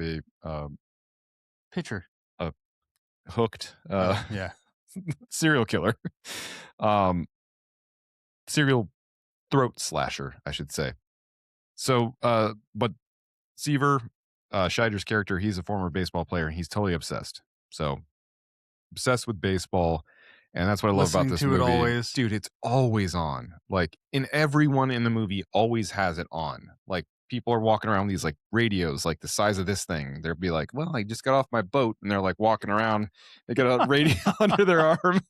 B: Pitcher.
A: a hooked
B: Oh, yeah.
A: serial killer, um, serial throat slasher, I should say. So, but Seaver, Scheider's character, he's a former baseball player and he's totally obsessed. So, obsessed with baseball. And that's what I love about
B: Listening
A: this
B: to it
A: movie.
B: always.
A: Dude, it's always on. Like, in everyone in the movie always has it on. Like, people are walking around with these like radios, like the size of this thing. They'll be like, "Well, I just got off my boat," and they're like walking around. They got a radio under their arm,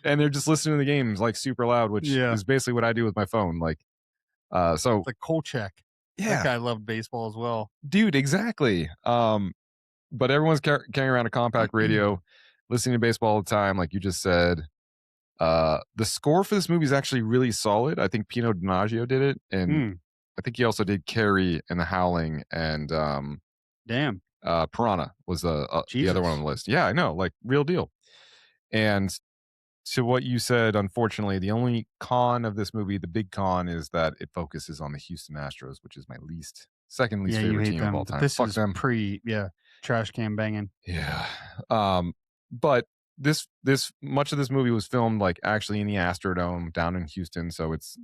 A: and they're just listening to the games like super loud, which
B: Yeah.
A: is basically what I do with my phone. Like, so
B: Like Kolchak. That
A: yeah,
B: guy loved baseball as well.
A: dude, exactly. but everyone's carrying around a compact radio, listening to baseball all the time, like you just said. The score for this movie is actually really solid. I think Pino Donaggio did it, and
B: Mm,
A: I think he also did Carrie and The Howling, and
B: damn.
A: Piranha was the other one on
B: Jesus.
A: the list. Yeah, I know, like real deal. And to what you said, unfortunately, the only con of this movie, the big con, is that it focuses on the Houston Astros, which is my second least
B: Yeah, you
A: favorite
B: hate
A: team of
B: them.
A: all
B: But
A: time.
B: this
A: Fuck
B: is
A: them.
B: trash can banging.
A: Yeah. Um, but this much of this movie was filmed like actually in the Astrodome down in Houston, so it's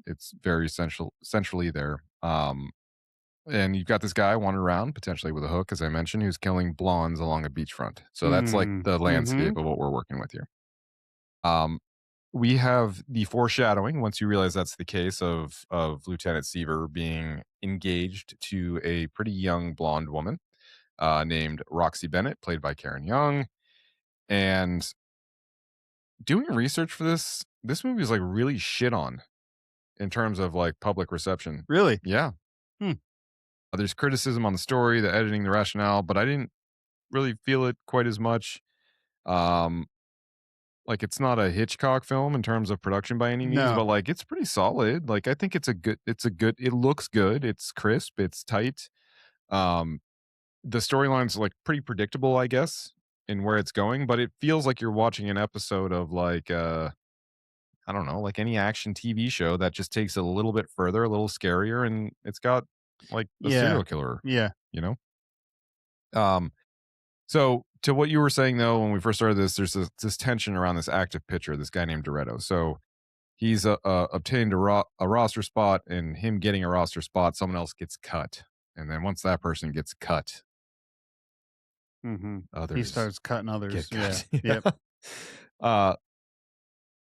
A: very centrally there. And you've got this guy wandering around potentially with a hook, as I mentioned, who's killing blondes along a beachfront. So that's like
B: Mm,
A: the
B: mhm.
A: landscape of what we're working with here. Um, we have the foreshadowing once you realize that's the case of Lieutenant Seaver being engaged to a pretty young blonde woman named Roxy Bennett, played by Karen Young. And doing research for this movie is like really shit on in terms of like public reception.
B: Really?
A: Yeah.
B: Hmm.
A: There's criticism on the story, the editing, the rationale, but I didn't really feel it quite as much. Um, like it's not a Hitchcock film in terms of production by any means, but
B: No.
A: like it's pretty solid. Like I think it looks good, it's crisp, it's tight. Um, the storyline's like pretty predictable, I guess, in where it's going, but it feels like you're watching an episode of like I don't know, like any action TV show that just takes it a little bit further, a little scarier, and it's got like a
B: Yeah.
A: serial killer,
B: Yeah.
A: you know? Um, so to what you were saying though, when we first started this, there's this tension around this active pitcher, this guy named Doretto. So he's obtained a roster spot, and him getting a roster spot, someone else gets cut. And then once that person gets cut,
B: Mhm. He
A: others
B: starts cutting
A: get
B: others. Yeah.
A: cut. Yeah.
B: Yep.
A: Uh,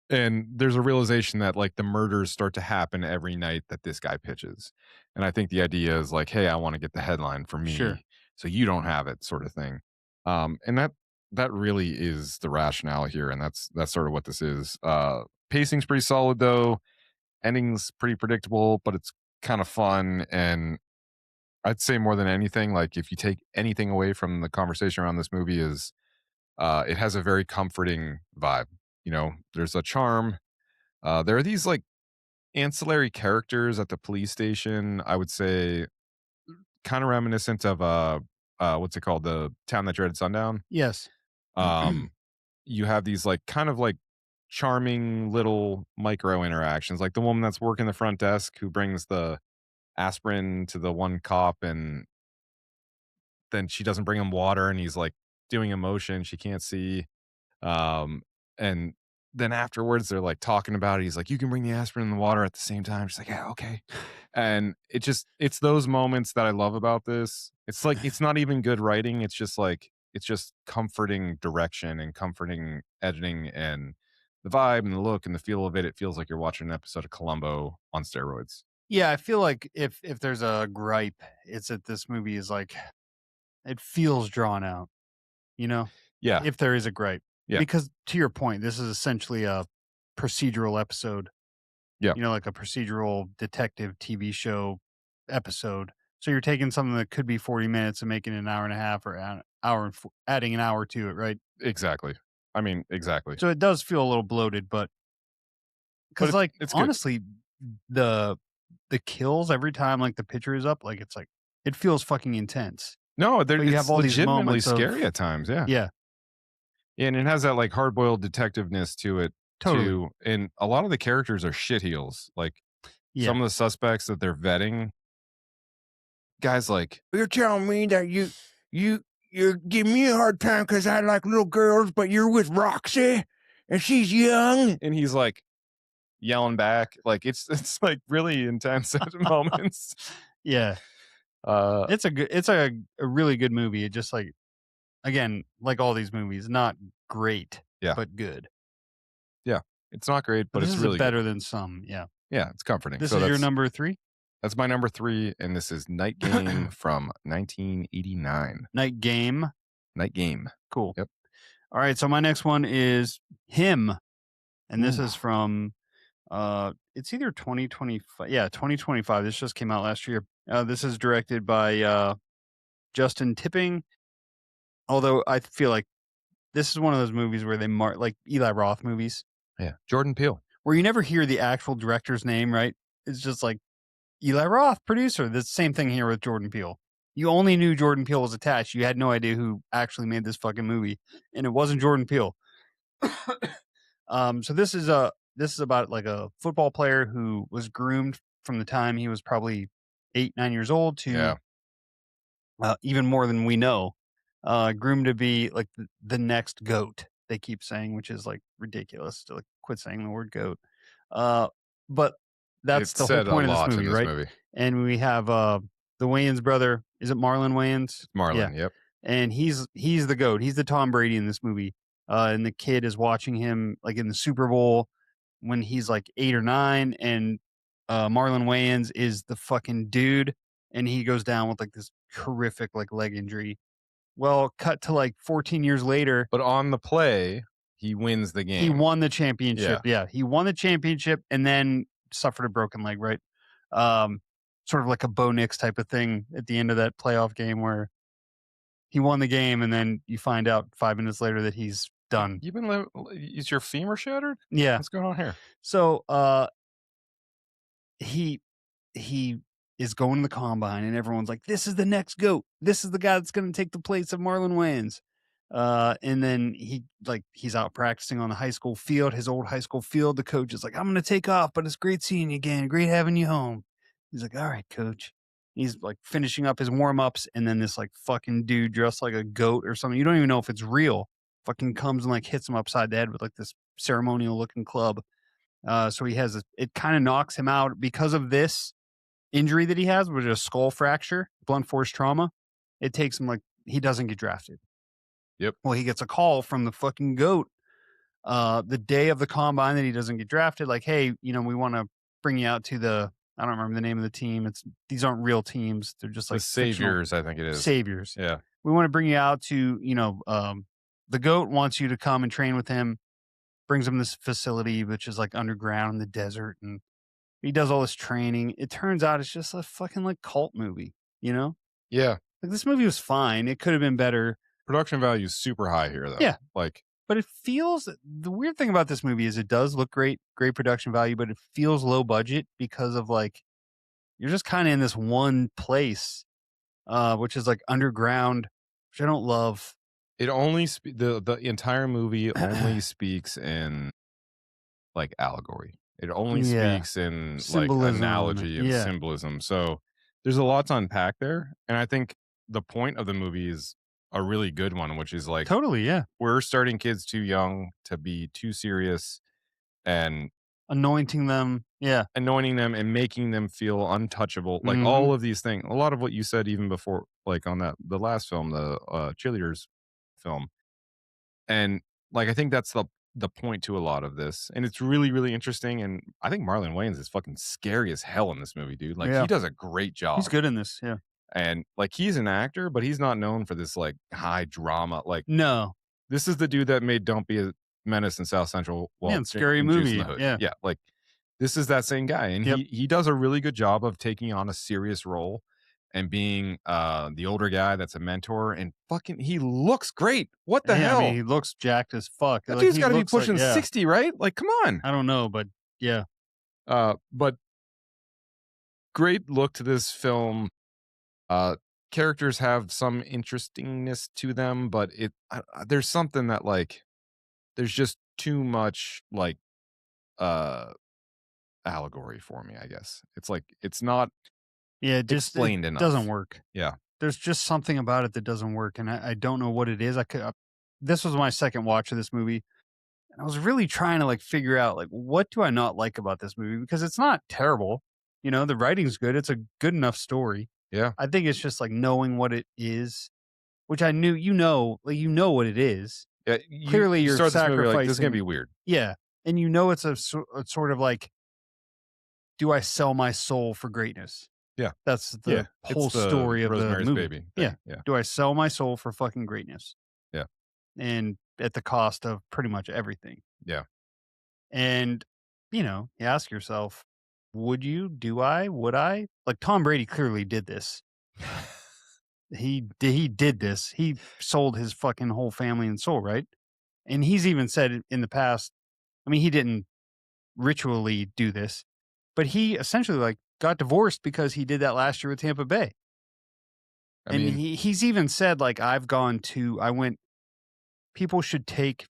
A: and there's a realization that like the murders start to happen every night that this guy pitches. And I think the idea is like, hey, I want to get the headline for
B: Sure.
A: me so you don't have it, sort of thing. And that really is the rationale here, and that's sort of what this is. Pacing's pretty solid though, ending's pretty predictable, but it's kind of fun. And I'd say more than anything, like if you take anything away from the conversation around this movie, is it has a very comforting vibe. You know, there's a charm. There are these like ancillary characters at the police station, I would say, kind of reminiscent of what's it called? The Town That Dreaded Sundown.
B: Yes.
A: Um, you have these like kind of like charming little micro interactions, like the woman that's working the front desk who brings the aspirin to the one cop, and then she doesn't bring him water, and he's like doing emotion she can't see. Um, and then afterwards, they're like talking about it. He's like, "You can bring the aspirin and the water at the same time." She's like, "Yeah, okay." And it's those moments that I love about this. It's like it's not even good writing. It's just comforting direction and comforting editing and the vibe and the look and the feel of it. It feels like you're watching an episode of Columbo on steroids.
B: Yeah, I feel like if there's a gripe, it's that this movie is like it feels drawn out, you know?
A: Yeah,
B: If there is a gripe.
A: yeah,
B: Because to your point, this is essentially a procedural episode,
A: yeah,
B: like a procedural detective TV show episode. So you're taking something that could be 40 minutes and making it an hour and a half or an hour and adding an hour to it, right?
A: exactly. I mean, exactly.
B: So it does feel a little bloated, but
A: But
B: because like
A: it's good.
B: honestly, the the kills every time like the picture is up, like it's like it feels fucking intense.
A: No,
B: But you have
A: it's
B: all these
A: legitimately
B: moments
A: scary
B: of
A: at times. Yeah.
B: yeah,
A: And it has that like hard boiled detectiveness to it
B: totally.
A: too. And a lot of the characters are shitheels. Like
B: Yeah.
A: some of the suspects that they're vetting, guys like,
C: You're telling me that you're giving me a hard time because I like little girls, but you're with Roxy and she's young.
A: and he's like yelling back. Like it's like really intense at moments.
B: Yeah.
A: Uh
B: It's a really good movie. It just like again, like all these movies, not great,
A: yeah.
B: but good.
A: Yeah. It's not great,
B: But
A: but
B: this
A: it's
B: is a
A: really good.
B: better than some. Yeah.
A: Yeah, it's comforting.
B: This
A: So
B: is your number 3?
A: that's my number 3, and this is Night Game from 1989.
B: Night Game.
A: Night Game.
B: Cool.
A: Yep.
B: All right, so my next one is Him, and this
A: Ooh.
B: is from it's either 2025. Yeah, 2025. This just came out last year. This is directed by Justin Tipping. Although I feel like this is one of those movies where they mark like Eli Roth movies
A: Yeah. Jordan Peele.
B: where you never hear the actual director's name, right? It's just like Eli Roth, producer. The same thing here with Jordan Peele. You only knew Jordan Peele was attached. You had no idea who actually made this fucking movie, and it wasn't Jordan Peele. So this is about like a football player who was groomed from the time he was probably 8, 9 years old to
A: Yeah.
B: even more than we know. Groomed to be like the next goat. They keep saying, which is like ridiculous. To like quit saying the word goat. But that's
A: It
B: the whole
A: said a
B: point of this
A: lot in
B: movie,
A: this
B: right?
A: movie.
B: And we have the Wayans brother. Is it Marlon Wayans? Yeah,
A: Marlon. Yep.
B: and he's the goat. He's the Tom Brady in this movie. And the kid is watching him like in the Super Bowl when he's like 8 or 9, and Marlon Wayans is the fucking dude, and he goes down with like this horrific like leg injury. Well, cut to like 14 years later,
A: But on the play, he wins the
B: he
A: game.
B: won the championship.
A: Yeah.
B: Yeah, he won the championship and then suffered a broken leg, right? Um, Sort of like a Bo Nix type of thing at the end of that playoff game where he won the game and then you find out 5 minutes later that he's done.
A: You've been. Is your femur shattered?
B: Yeah.
A: What's going on here?
B: So he he is going to the combine and everyone's like, this is the next goat. This is the guy that's going to take the place of Marlon Wayans. And then he's out practicing on the high school field, his old high school field. The coach is like, I'm going to take off, but it's great seeing you again. Great having you home. He's like, all right, coach. He's like finishing up his warm ups. And then this like fucking dude dressed like a goat or something. You don't even know if it's real. Fucking comes and like hits him upside the head with like this ceremonial looking club. So it kind of knocks him out because of this injury that he has, which is a skull fracture, blunt force trauma. It takes him like, he doesn't get drafted.
A: Yep.
B: Well, he gets a call from the fucking goat the day of the combine that he doesn't get drafted. Like, hey, we want to bring you out to I don't remember the name of the team. These aren't real teams. They're just
A: The
B: like fictional
A: Saviors, I think it is.
B: saviors.
A: Yeah.
B: We want to bring you out to, the goat wants you to come and train with him, brings him this facility, which is like underground in the desert. And he does all this training. It turns out it's just a fucking like cult movie,
A: Yeah.
B: Like this movie was fine. It could have been better.
A: Production value is super high here, though.
B: Yeah.
A: Like,
B: But it feels the weird thing about this movie is it does look great production value, but it feels low budget because of like you're just kind of in this one place, which is like underground, which I don't love.
A: it only the entire movie only speaks in like allegory. It only
B: Yeah.
A: speaks in like
B: Symbolism,
A: analogy and
B: yeah.
A: symbolism. So there's a lot to unpack there, and I think the point of the movie is a really good one, which is like
B: Totally, yeah.
A: we're starting kids too young to be too serious and
B: Anointing them, yeah.
A: anointing them and making them feel untouchable. Like
B: Mhm.
A: all of these things, a lot of what you said even before, like on the last film, the cheerleaders film. And like I think that's the point to a lot of this. And it's really, really interesting. And I think Marlon Wayans is fucking scary as hell in this movie, dude. Like
B: Yeah.
A: he does a great job.
B: He's good in this, yeah.
A: And like he's an actor, but he's not known for this like high drama. Like
B: No.
A: this is the dude that made Don't Be a Menace in South Central.
B: Yeah, and Scary
A: and Juice in
B: Movie,
A: the Hood.
B: yeah.
A: Yeah. Like this is that same guy. And
B: Yep.
A: he does a really good job of taking on a serious role and being the older guy that's a mentor, and fucking he looks great. What the
B: Yeah,
A: hell?
B: I mean, he looks jacked as fuck.
A: That
B: Like,
A: dude's
B: he
A: got to be
B: looks like-
A: pushing
B: yeah.
A: 60, right? Like, come on.
B: I don't know, but yeah.
A: But great look to this film. Characters have some interestingness to them, but there's something that like there's just too much like allegory for me, I guess. It's like it's not
B: Yeah, it just
A: explained
B: it
A: enough.
B: doesn't work.
A: Yeah.
B: There's just something about it that doesn't work, and I don't know what it is. This was my second watch of this movie, and I was really trying to like figure out like what do I not like about this movie because it's not terrible. The writing's good. It's a good enough story.
A: Yeah.
B: I think it's just like knowing what it is, which I knew. Like what it is.
A: Yeah,
B: Clearly, you're
A: start this movie like this is gonna
B: sacrificing-
A: be weird.
B: Yeah, and it's a sort of like, do I sell my soul for greatness?
A: Yeah.
B: That's the
A: Yeah,
B: whole
A: it's the
B: story of the
A: Rosemary's
B: movie.
A: Baby thing.
B: Yeah.
A: Yeah.
B: Do I sell my soul for fucking greatness?
A: Yeah.
B: And at the cost of pretty much everything.
A: Yeah.
B: And, you ask yourself, would you? Do I? Would I? Like Tom Brady clearly did this. he did this. He sold his fucking whole family and soul, right? And he's even said in the past, I mean, he didn't ritually do this, but he essentially like got divorced because he did that last year with Tampa Bay.
A: I
B: And
A: mean,
B: he's even said like I went people should take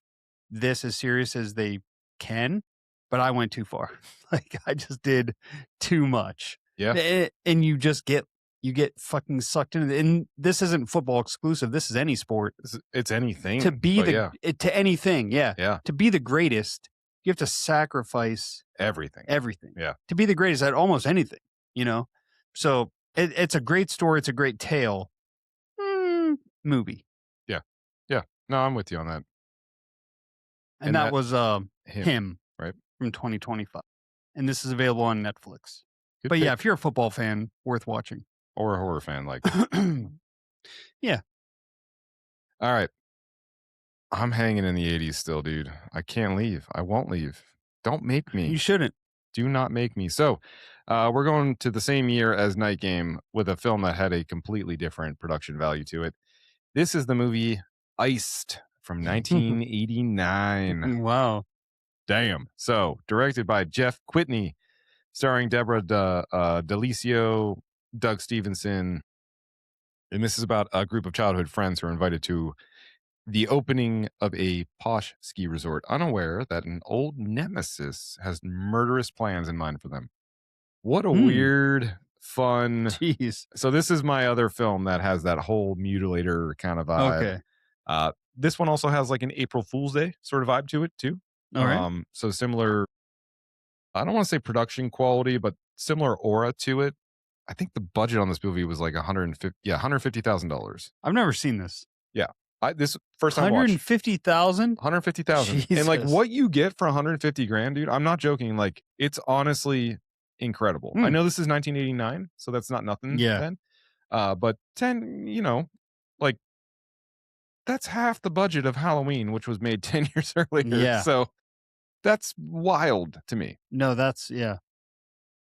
B: this as serious as they can, but I went too far. Like I just did too much.
A: yeah,
B: And you get fucking sucked into it. And this isn't football exclusive. This is any sport.
A: it's anything,
B: To be
A: but yeah,
B: to anything, yeah.
A: yeah,
B: To be the greatest, you have to sacrifice
A: everything.
B: everything.
A: Yeah.
B: To be the greatest at almost anything, you know? So it's a great story. It's a great tale. Movie.
A: Yeah. Yeah. No, I'm with you on that.
B: And
A: And
B: that
A: that
B: was
A: him,
B: him
A: right?
B: from 2025. And this is available on Netflix.
A: Good
B: But yeah,
A: pick.
B: if you're a football fan, worth watching.
A: Or a horror fan like
B: Yeah.
A: all right. I'm hanging in the 80s still, dude. I can't leave. I won't leave. Don't make
B: You
A: me.
B: shouldn't.
A: Do not make me. So, we're going to the same year as Night Game with a film that had a completely different production value to it. This is the movie Iced from 1989.
B: Wow.
A: Damn. So, directed by Jeff Whitney, starring Deborah Delicio, Doug Stevenson. And this is about a group of childhood friends who are invited to the opening of a posh ski resort, unaware that an old nemesis has murderous plans in mind for them. What a
B: Hmm.
A: weird, fun.
B: Jeez.
A: So this is my other film that has that whole mutilator kind of vibe.
B: Okay.
A: This one also has like an April Fool's Day sort of vibe to it too.
B: All right.
A: So similar, I don't want to say production quality, but similar aura to it. I think the budget on this movie was like 150, yeah, $150,000.
B: I've never seen this.
A: Yeah. This first time watch.
B: 150,000?
A: 150,000. And like
B: Jesus.
A: what you get for 150 grand, dude, I'm not joking. Like it's honestly incredible. I
B: Hmm.
A: know this is 1989, so that's not nothing
B: Yeah.
A: then. But 10, like that's half the budget of Halloween, which was made 10 years earlier.
B: Yeah.
A: So that's wild to me.
B: No, that's yeah.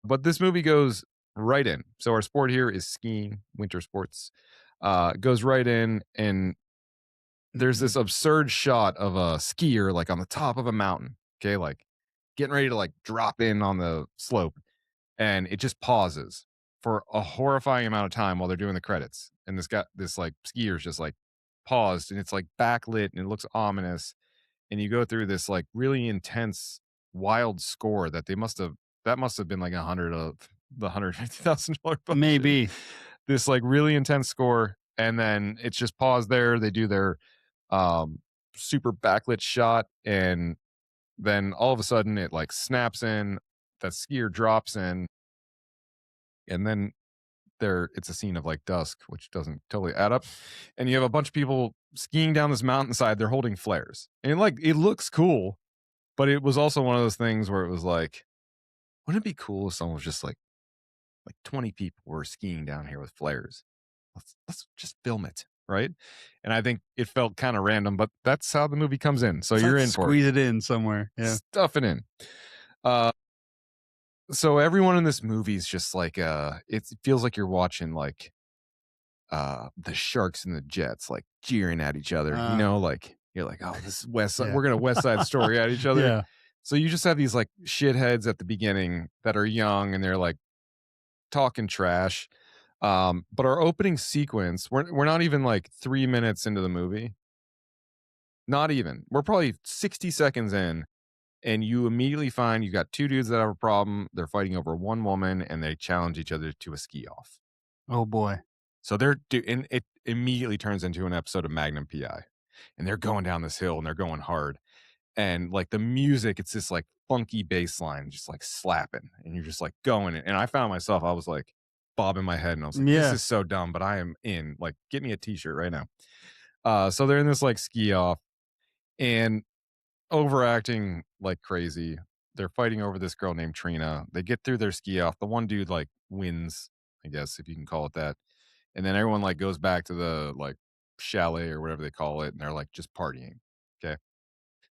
A: But this movie goes right in. So our sport here is skiing, winter sports. Goes right in, and there's this absurd shot of a skier like on the top of a mountain, okay, like getting ready to like drop in on the slope, and it just pauses for a horrifying amount of time while they're doing the credits. And this like skier's just like paused, and it's like backlit and it looks ominous. And you go through this like really intense, wild score that must have been like 100 of the $150,000 budget.
B: Maybe.
A: This like really intense score, and then it's just paused there. They do their um super backlit shot, and then all of a sudden it like snaps in, that skier drops in, and then it's a scene of like dusk, which doesn't totally add up. And you have a bunch of people skiing down this mountainside. They're holding flares, and like it looks cool, but it was also one of those things where it was like, wouldn't it be cool if someone was just like 20 people were skiing down here with flares? Let's just film it, right? And I think it felt kind of random, but that's how the movie comes in. So
B: It's
A: you're
B: like
A: in for it.
B: squeeze it in somewhere. Yeah.
A: Stuff it in. So everyone in this movie is just like it feels like you're watching like the Sharks and the Jets like jeering at each other, like you're like, oh, this is West Side,
B: Yeah.
A: we're gonna West Side Story at each other.
B: Yeah.
A: So you just have these like shitheads at the beginning that are young and they're like talking trash. But our opening sequence, we're not even like 3 minutes into the movie. Not even. We're probably 60 seconds in, and you immediately find you got two dudes that have a problem. They're fighting over one woman, and they challenge each other to a ski off.
B: Oh boy.
A: So and it immediately turns into an episode of Magnum PI, and they're going down this hill and they're going hard, and like the music, it's this like funky bass line, just like slapping, and you're just like going. And I found myself, I was like bobbing my head, and I was like,
B: Yeah.
A: this is so dumb, but I am in. Like, get me a t-shirt right now. So they're in this like ski off and overacting like crazy. They're fighting over this girl named Trina. They get through their ski off. The one dude like wins, I guess, if you can call it that. And then everyone like goes back to the like chalet or whatever they call it, and they're like just partying. Okay.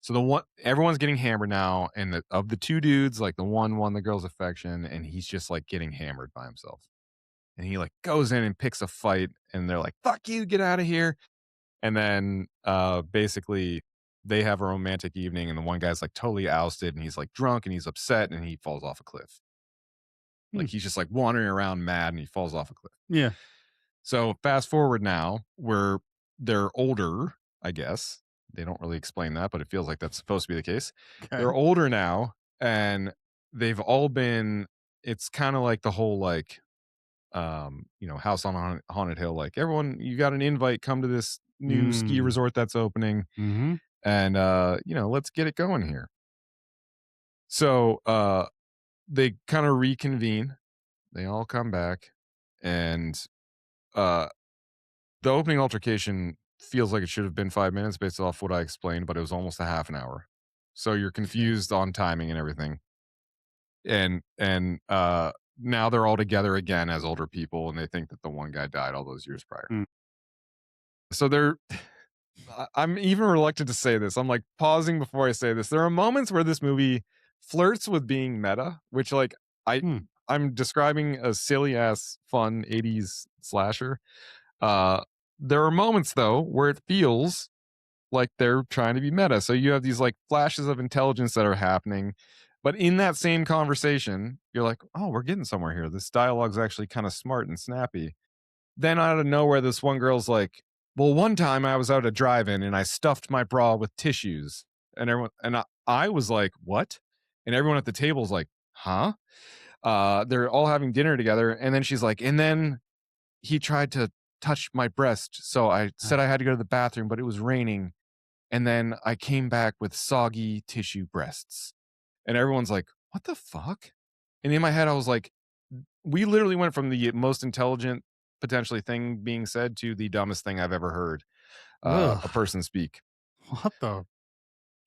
A: So everyone's getting hammered now, and of the two dudes, like the one won the girl's affection, and he's just like getting hammered by himself. and he like goes in and picks a fight, and they're like, "Fuck you, get out of here!" And then basically they have a romantic evening, and the one guy's like totally ousted, and he's like drunk and he's upset, and he falls off a cliff.
B: Hmm.
A: Like he's just like wandering around mad, and he falls off a cliff.
B: Yeah.
A: So fast forward now, where they're older, I guess. They don't really explain that, but it feels like that's supposed to be the case.
B: Okay.
A: They're older now, and they've all been. It's kind of like the whole like, House on Haunted Hill. Like everyone, you got an invite, come to this new ski
B: Mm.
A: resort that's opening,
B: Mm-hmm.
A: and let's get it going here. So they kind of reconvene. They all come back, and uh the opening altercation feels like it should have been 5 minutes based off what I explained, but it was almost a half an hour. So you're
B: Okay.
A: confused on timing and everything. And now they're all together again as older people, and they think that the one guy died all those years prior.
B: Mm.
A: So they're I'm even reluctant to say this. I'm like pausing before I say this. There are moments where this movie flirts with being meta, which like I
B: Hmm.
A: I'm describing a silly ass fun 80s slasher. Uh there are moments though where it feels like they're trying to be meta. So you have these like flashes of intelligence that are happening, but in that same conversation, you're like, "Oh, we're getting somewhere here. This dialogue's actually kind of smart and snappy." Then out of nowhere, this one girl's like, "Well, one time I was out at drive-in and I stuffed my bra with tissues." And I was like, "What?" And everyone at the table's like, "Huh?" They're all having dinner together, and then she's like, "And then he tried to touch my breast, so I said I had to go to the bathroom, but it was raining, and then I came back with soggy tissue breasts." And everyone's like, "What the fuck?" And in my head, I was like, we literally went from the most intelligent potentially thing being said to the dumbest thing I've ever heard
B: Ugh.
A: a person speak.
B: What the?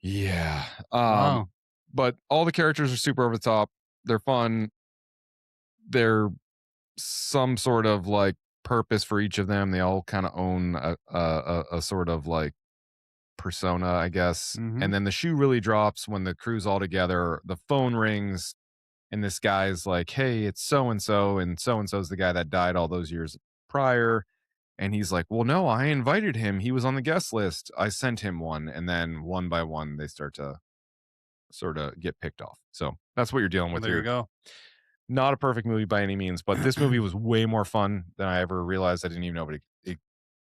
A: Yeah.
B: Wow.
A: But all the characters are super over the top. They're fun. They're some sort of like purpose for each of them. They all kind of own a sort of like persona, I guess.
B: Mm-hmm.
A: And then the shoe really drops when the crew's all together. The phone rings, and this guy's like, "Hey, it's so and so is the guy that died all those years prior." And he's like, "Well, no, I invited him. He was on the guest list. I sent him one." And then one by one, they start to sort of get picked off. So that's what you're dealing
B: Well,
A: with
B: there you
A: here.
B: go.
A: Not a perfect movie by any means, but this movie was way more fun than I ever realized. I didn't even know it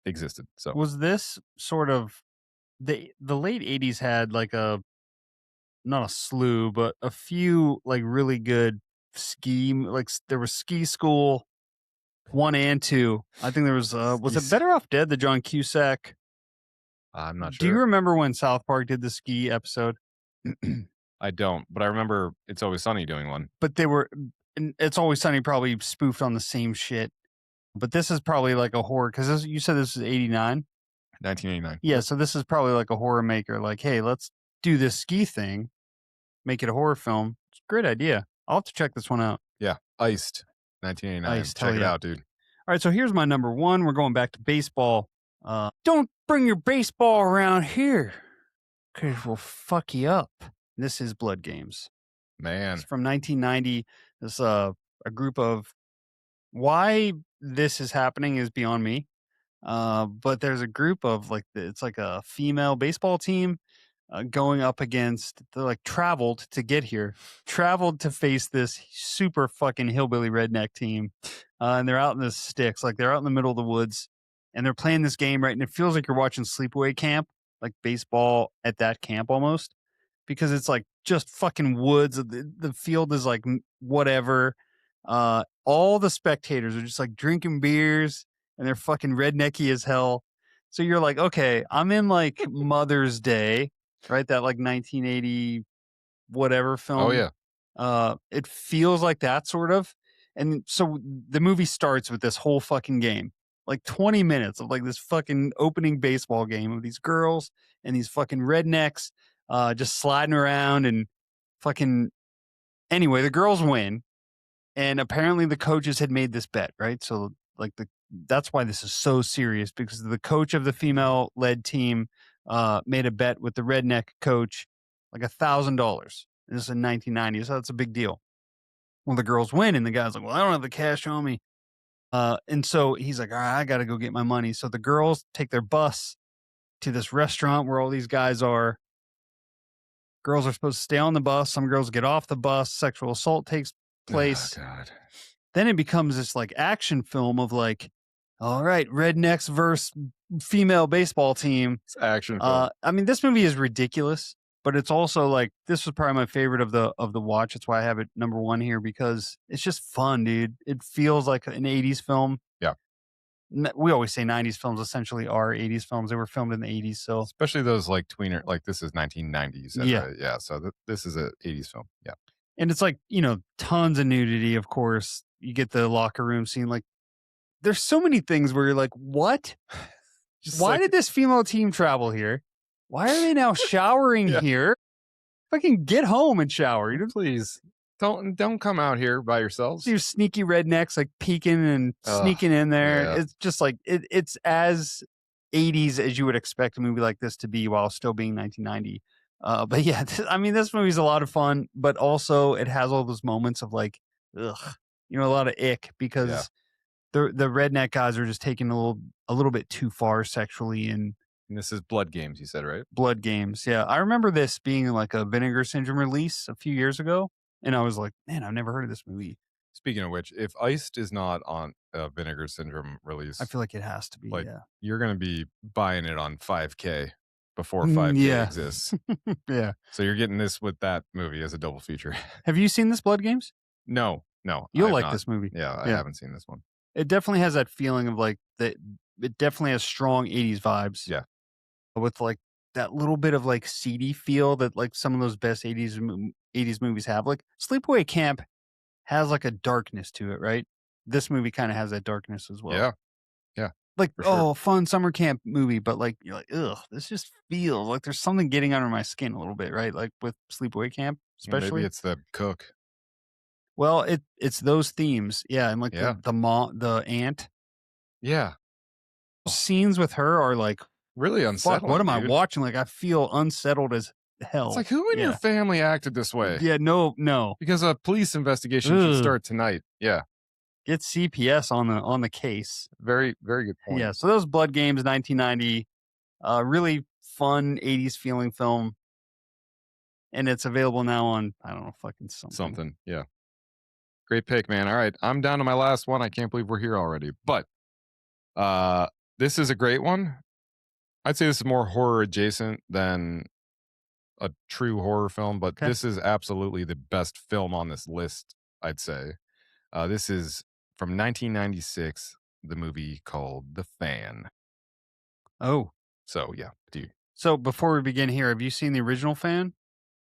A: existed. So
B: Was this sort of the late 80s had like a not a slew, but a few like really good there was Ski School 1 and 2. I think there was it Better Off Dead, the John Cusack?
A: I'm not
B: Do you
A: sure.
B: remember when South Park did the ski episode?
A: I don't, but I remember It's Always Sunny doing one.
B: But they were and It's Always Sunny probably spoofed on the same shit. But this is probably like a horror because you said this is 89.
A: 1989.
B: Yeah, so this is probably like a horror maker. Like, hey, let's do this ski thing, make it a horror film. It's a great idea. I'll have to check this one out.
A: Yeah. Iced. 1989.
B: Iced, hell
A: Check it
B: yeah.
A: out, dude.
B: All right, so here's my number one. We're going back to baseball. Don't bring your baseball around here, because we'll fuck you up. This is Blood Games.
A: Man.
B: It's from 1990. This a group of why this is happening is beyond me. But there's a group of it's like a female baseball team going up against. They're like traveled to get here, traveled to face this super fucking hillbilly redneck team, and they're out in the sticks, like they're out in the middle of the woods, and they're playing this game, right? And it feels like you're watching Sleepaway Camp, like baseball at that camp almost, because it's like just fucking woods. The field is like whatever. All the spectators are just like drinking beers and they're fucking rednecky as hell. So you're like, okay, I'm in like Mother's Day, right? That like 1980 whatever
A: Oh,
B: film.
A: yeah.
B: It feels like that sort of. And so the movie starts with this whole fucking game. Like 20 minutes of like this fucking opening baseball game of these girls and these fucking rednecks just sliding around and fucking anyway, the girls win. And apparently the coaches had made this bet, right? So like that's why this is so serious, because the coach of the female led team made a bet with the redneck coach, like $1,000. This is in 1990, so that's a big deal. Well, the girls win, and the guy's like, "Well, I don't have the cash on me." And so he's like, all right, I got to go get my money. So the girls take their bus to this restaurant where all these guys are. Girls are supposed to stay on the bus. Some girls get off the bus. Sexual assault takes place.
A: Oh, God.
B: Then it becomes this like action film of like, all right, rednecks versus female baseball team.
A: It's action film.
B: I mean, this movie is ridiculous, but it's also like this was probably my favorite of the watch. That's why I have it number one here because it's just fun, dude. It feels like an '80s film.
A: Yeah.
B: We always say '90s films essentially are '80s films. They were filmed in the '80s, so
A: Especially those like tweener, like this is 1990, you said,
B: Yeah.
A: right? Yeah. So this is a 80s film. Yeah.
B: and it's like tons of nudity. Of course, you get the locker room scene. Like, there's so many things where you're like, what?
A: Just
B: Why
A: like-
B: did this female team travel here? Why are they now showering
A: Yeah.
B: here? Fucking get home and shower.
A: Please don't come out here by yourselves.
B: See your sneaky rednecks like peeking and
A: Ugh,
B: sneaking in there.
A: yeah.
B: It's just like it's as 80s as you would expect a movie like this to be while still being 1990. But yeah, I mean, this movie's a lot of fun, but also it has all those moments of like, ugh, a lot of ick because the redneck guys are just taking a little bit too far sexually and
A: And this is Blood Games, you said, right?
B: Blood Games. Yeah, I remember this being like a Vinegar Syndrome release a few years ago, and I was like, man, I've never heard of this movie.
A: Speaking of which, if Iced is not on a Vinegar Syndrome release,
B: I feel like it has to be.
A: Like,
B: Yeah.
A: you're going to be buying it on 5K before
B: Mm,
A: 5K
B: yeah.
A: exists.
B: Yeah.
A: So you're getting this with that movie as a double feature.
B: Have you seen this Blood Games?
A: No.
B: You'll
A: I've
B: like
A: not.
B: this movie.
A: Yeah, I
B: Yeah.
A: haven't seen this one.
B: It definitely has that feeling of like that. It definitely has strong 80s vibes.
A: Yeah.
B: With like that little bit of like seedy feel that like some of those best 80s movies have. Like Sleepaway Camp has like a darkness to it, right? This movie kind of has that darkness as well.
A: Yeah. Yeah.
B: Like,
A: for sure.
B: fun summer camp movie, but like you're like, ugh, this just feels like there's something getting under my skin a little bit, right? Like with Sleepaway Camp,
A: Yeah, maybe
B: especially.
A: it's the cook.
B: Well, it's those themes, yeah, and like
A: Yeah.
B: the aunt
A: Yeah.
B: scenes with her are like,
A: Really
B: fuck,
A: unsettling.
B: what am I
A: dude.
B: watching? Like, I feel unsettled as hell.
A: It's like, who in your family acted this way?
B: Yeah, no.
A: Because a police investigation should
B: Ugh.
A: start tonight. Yeah.
B: Get CPS on the case.
A: Very, very good point.
B: Yeah, so those Blood Games, 1990, really fun 80s feeling film, and it's available now on I don't know fucking something.
A: Yeah. Great pick, man. All right. I'm down to my last one. I can't believe we're here already. But this is a great one. I'd say this is more horror adjacent than a true horror film, but
B: Okay.
A: this is absolutely the best film on this list, I'd say. This is from 1996, the movie called The Fan.
B: Oh,
A: So, yeah, dude.
B: so before we begin here, have you seen the original Fan?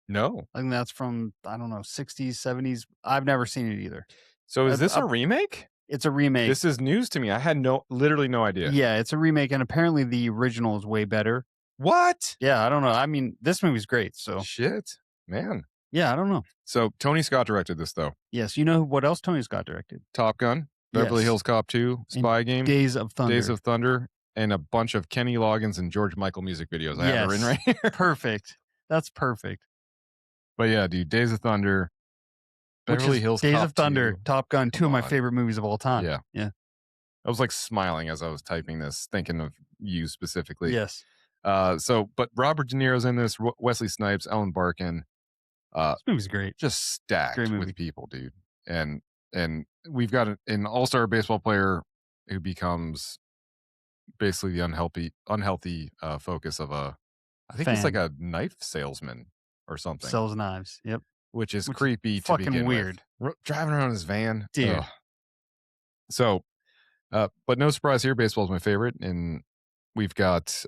A: No.
B: I think that's from I don't know 60s, 70s. I've never seen it either.
A: So, is
B: I've-
A: this a
B: I've-
A: remake?
B: It's a remake.
A: This is news to me. I had literally no idea.
B: Yeah, it's a remake, and apparently the original is way better.
A: What?
B: Yeah, I don't know. I mean, this movie's great. So
A: Shit, man.
B: yeah, I don't know.
A: So, Tony Scott directed this, though.
B: Yes, you know what else Tony Scott directed?
A: Top Gun, Beverly
B: Yes.
A: Hills Cop 2,
B: And
A: Spy Game,
B: Days of Thunder.
A: Days of Thunder, and a bunch of Kenny Loggins and George Michael music videos. I have her in right here.
B: Perfect. That's perfect.
A: But yeah, dude, Days of Thunder,
B: Which
A: Beverly
B: is
A: Hills
B: Days
A: Cop
B: of Thunder,
A: 2.
B: Top Gun, two of my
A: on.
B: favorite movies of all time.
A: Yeah.
B: Yeah.
A: I was like smiling as I was typing this, thinking of you specifically.
B: Yes.
A: But Robert De Niro's in this, Wesley Snipes, Ellen Barkin,
B: This movie's great.
A: just stacked
B: Great movie.
A: with people, dude. And we've got an all-star baseball player who becomes basically the unhealthy focus of I think he's
B: Fan.
A: like a knife salesman or something,
B: Sells knives. Yep.
A: which is
B: which is
A: creepy to
B: fucking
A: begin with.
B: weird.
A: Driving around in his van,
B: Dude.
A: ugh. So, but no surprise here, baseball is my favorite, and we've got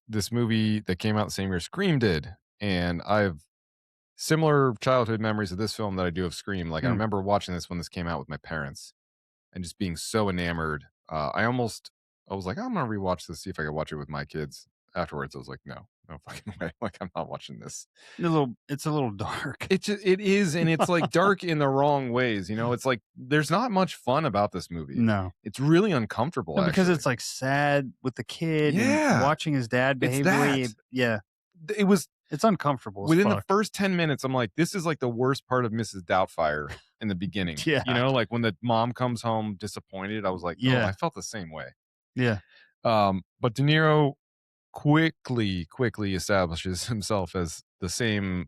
A: this movie that came out the same year Scream did, and I have similar childhood memories of this film that I do of Scream. Like I
B: Hmm.
A: remember watching this when this came out with my parents, and just being so enamored. I was like, I'm gonna rewatch this, see if I can watch it with my kids. Afterwards, I was like, no fucking way. Like I'm not watching this.
B: It's a little dark.
A: It is, and it's like dark in the wrong ways. You know, it's like there's not much fun about this movie.
B: No.
A: It's really uncomfortable.
B: No, because
A: actually.
B: it's like sad with the kid
A: Yeah.
B: and watching his dad
A: It's
B: behaviorally.
A: that.
B: Yeah.
A: It was
B: It's uncomfortable as
A: Within the
B: fuck.
A: first 10 minutes, I'm like, this is like the worst part of Mrs. Doubtfire in the beginning.
B: Yeah.
A: You know, like when the mom comes home disappointed, I was like, oh, I
B: Yeah.
A: felt the same way.
B: Yeah.
A: But De Niro quickly establishes himself as the same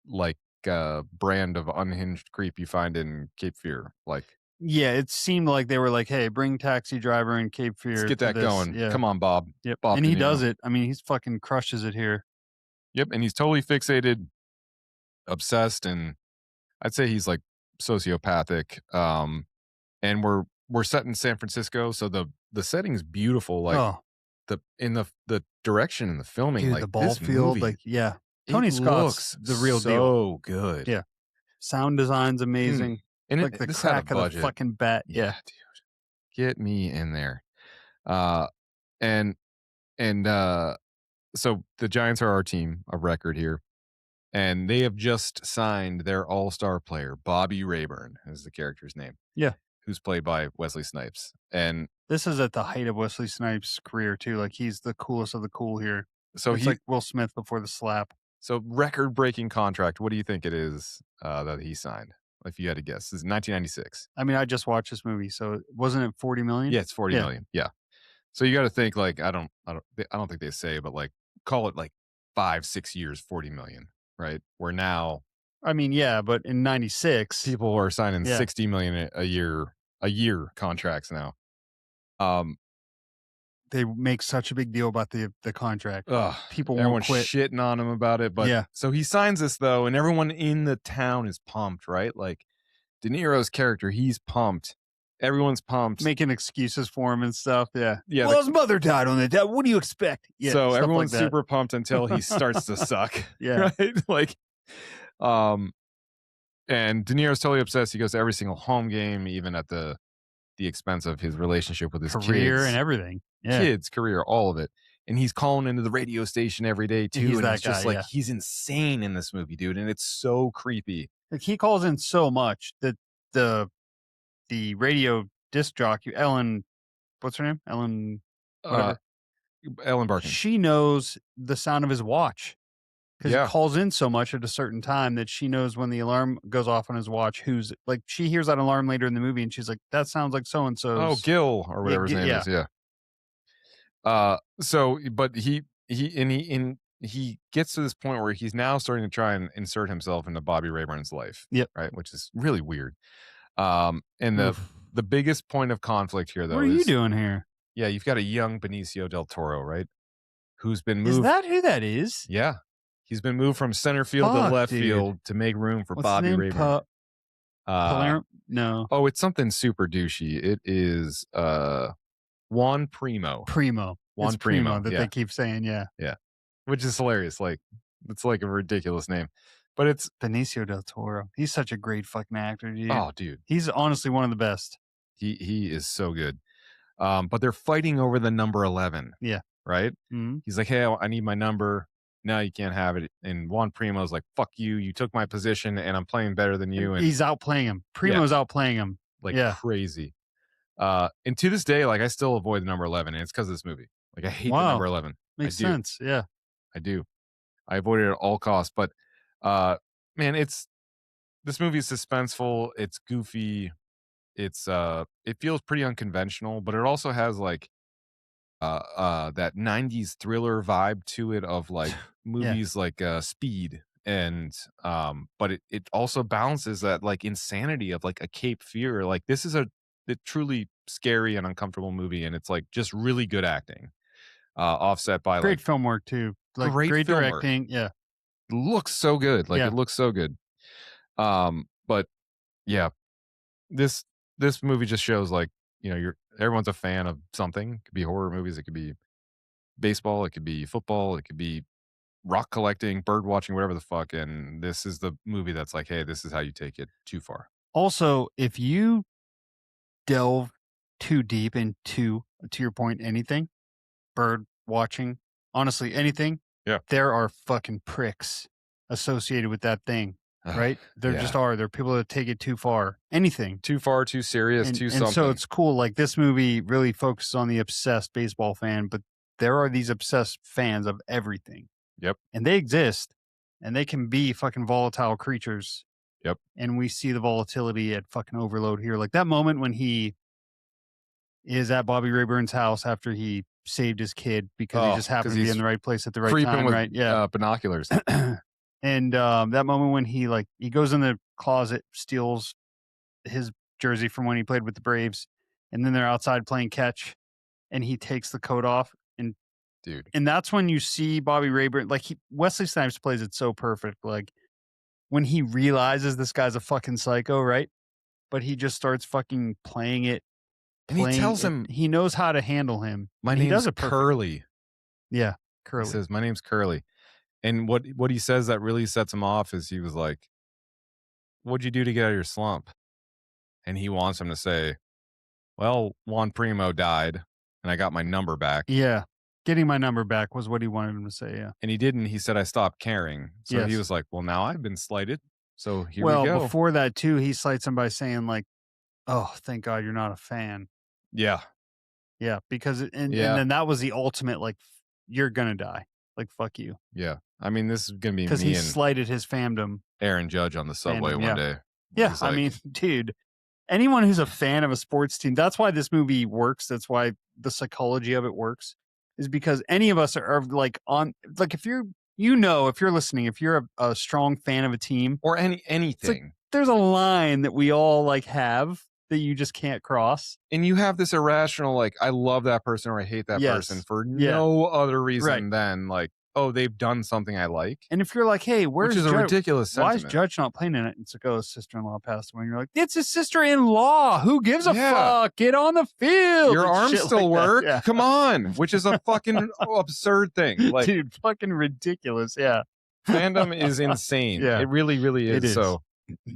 A: like brand of unhinged creep you find in Cape Fear. Like,
B: Yeah. It seemed like they were like, hey, bring Taxi Driver and Cape
A: let's
B: Fear
A: get
B: to
A: that
B: this.
A: going.
B: Yeah.
A: Come on, Bob.
B: Yep.
A: Bob
B: And
A: De
B: he
A: Niro.
B: does it. I mean, he's fucking crushes it here.
A: Yep, and he's totally fixated, obsessed, and I'd say he's like sociopathic. And we're set in San Francisco, so the setting is beautiful. Like
B: Oh,
A: the direction and the filming,
B: dude,
A: like
B: the ball
A: this
B: field.
A: movie,
B: Like, yeah.
A: it
B: Tony Scott's
A: looks
B: the real deal.
A: so good.
B: Yeah. Sound design's amazing.
A: And
B: Like the
A: this had a
B: crack of the
A: budget.
B: fucking bat.
A: Yeah,
B: Yeah.
A: dude, get me in there. Uh, and and so the Giants are our team of record here, and they have just signed their all-star player, Bobby Rayburn, is the character's name.
B: Yeah.
A: Who's played by Wesley Snipes. And
B: This is at the height of Wesley Snipes' career too. Like he's the coolest of the cool here.
A: so
B: It's like Will Smith before the slap.
A: so record-breaking contract. What do you think it is that he signed? If you had to guess, this is 1996.
B: I mean, I just watched this movie, so wasn't it 40 million?
A: Yeah, it's 40
B: Yeah.
A: million. Yeah. So you got to think like I don't think they say, but like call it like 5-6 years, 40 million, right? Where now
B: I mean, yeah, but in 96,
A: people are signing
B: Yeah.
A: 60 million a year contracts now.
B: they make such a big deal about the contract. People won't
A: Everyone's
B: quit.
A: shitting on him about it, but
B: Yeah.
A: so he signs this though, and everyone in the town is pumped, right? Like De Niro's character, he's pumped. Everyone's pumped.
B: Making excuses for him and stuff. Yeah.
A: Yeah,
B: Well, his mother died on the death. What do you expect? Yeah.
A: so
B: stuff
A: everyone's
B: like that.
A: super pumped until he starts to suck.
B: Yeah.
A: Right? Like, and De Niro's totally obsessed. He goes to every single home game, even at the expense of his relationship with his
B: career
A: kids.
B: and everything. Yeah.
A: Kids, career, all of it. And he's calling into the radio station every day too.
B: He's
A: and
B: that
A: it's just
B: guy,
A: like
B: yeah.
A: he's insane in this movie, dude. And it's so creepy.
B: Like he calls in so much that the radio disc jockey, Ellen, what's her name? Ellen, whatever.
A: Ellen Barkin.
B: She knows the sound of his watch because
A: Yeah.
B: he calls in so much at a certain time that she knows when the alarm goes off on his watch. Who's like, she hears that alarm later in the movie and she's like, that sounds like so and so.
A: Oh, Gil or whatever his name
B: yeah.
A: is. Yeah. So, but he gets to this point where he's now starting to try and insert himself into Bobby Rayburn's life.
B: Yep.
A: Right. Which is really weird. And the biggest point of conflict here, though,
B: What are you doing here?
A: Yeah, you've got a young Benicio del Toro, right? Who's been moved.
B: Is that who that is?
A: Yeah. He's been moved from center field to left field to make room for
B: What's
A: Bobby
B: his name?
A: Rayburn.
B: No.
A: Oh, it's something super douchey. It is Juan Primo. Juan
B: It's
A: Primo
B: that
A: yeah.
B: they keep saying. Yeah.
A: Which is hilarious. Like, it's like a ridiculous name. But it's
B: Benicio del Toro. He's such a great fucking actor, dude.
A: Oh, dude.
B: He's honestly one of the best.
A: He is so good. But they're fighting over the number 11.
B: Yeah.
A: Right?
B: Mm-hmm.
A: He's like, hey, I need my number. No, you can't have it. And Juan Primo's like, fuck you. You took my position and I'm playing better than you. And
B: he's outplaying him. Primo's outplaying him.
A: Like crazy. And to this day, like I still avoid the number 11. And it's because of this movie. Like I hate the number 11.
B: Makes sense. Yeah.
A: I do. I avoid it at all costs. But man, this movie is suspenseful. It's goofy. It feels pretty unconventional, but it also has like that 90s thriller vibe to it of like movies like Speed and but it also balances that like insanity of like a Cape Fear. Like this is a truly scary and uncomfortable movie, and it's like just really good acting offset by
B: great
A: like
B: film work too, like great
A: film
B: directing
A: work.
B: Yeah,
A: looks so good. Like it looks so good. But yeah, this movie just shows like, you know, everyone's a fan of something. It could be horror movies, it could be baseball, it could be football, it could be rock collecting, bird watching, whatever the fuck. And this is the movie that's like, hey, this is how you take it too far.
B: Also, if you delve too deep into, to your point, anything, bird watching, honestly, anything, there are fucking pricks associated with that thing. Right? There just are. There are people that take it too far. Anything.
A: Too far, too serious, too something.
B: And so it's cool. Like this movie really focuses on the obsessed baseball fan, but there are these obsessed fans of everything.
A: Yep.
B: And they exist, and they can be fucking volatile creatures.
A: Yep.
B: And we see the volatility at fucking Overload here. Like that moment when he is at Bobby Rayburn's house after he saved his kid because he just happened to be
A: he's
B: in the right place at the right
A: creeping
B: time,
A: with
B: right? Yeah.
A: binoculars.
B: And that moment when he goes in the closet, steals his jersey from when he played with the Braves, and then they're outside playing catch, and he takes the coat off,
A: Dude.
B: and that's when you see Bobby Rayburn. Like Wesley Snipes plays it so perfect. Like when he realizes this guy's a fucking psycho, right? But he just starts fucking playing it.
A: And he tells
B: it.
A: him,
B: He knows how to handle him.
A: my
B: and he
A: name's
B: does it perfect.
A: Curly.
B: Yeah,
A: He
B: Curly.
A: says, my name's Curly. And what he says that really sets him off is he was like, what'd you do to get out of your slump? And he wants him to say, well, Juan Primo died and I got my number back.
B: Yeah. Getting my number back was what he wanted him to say, yeah.
A: And he didn't. He said, I stopped caring. So he
B: Yes.
A: was like, well, now I've been slighted. So here we
B: Well,
A: go.
B: before that, too, he slights him by saying, like, oh, thank God you're not a fan.
A: Yeah.
B: Yeah, because and
A: Yeah.
B: then that was the ultimate, like, you're gonna die. Like, fuck you.
A: Yeah. I mean, this is going to be
B: Because
A: me
B: he
A: and
B: slighted his fandom.
A: Aaron Judge on the subway
B: Fandom,
A: one
B: yeah.
A: day.
B: Yeah,
A: He's
B: I
A: like,
B: mean, dude, anyone who's a fan of a sports team, that's why this movie works. That's why the psychology of it works, is because any of us are like on, like if you're, if you're listening, if you're a strong fan of a team,
A: or anything.
B: there's a line that we all like have that you just can't cross.
A: And you have this irrational, like, I love that person or I hate that person for no other reason than like, oh, they've done something I like.
B: And if you're like, hey, where's
A: which is a ridiculous
B: why
A: sentiment.
B: is Judge not playing in it? It's like, oh, his sister-in-law passed away. And you're like, it's his sister-in-law. Who gives a fuck? Get on the field.
A: Your
B: and
A: arms
B: shit
A: still
B: like that.
A: work?
B: Yeah.
A: Come on. Which is a fucking absurd thing. Like,
B: dude, fucking ridiculous. Yeah.
A: fandom is insane.
B: Yeah.
A: It really, really is.
B: It is.
A: So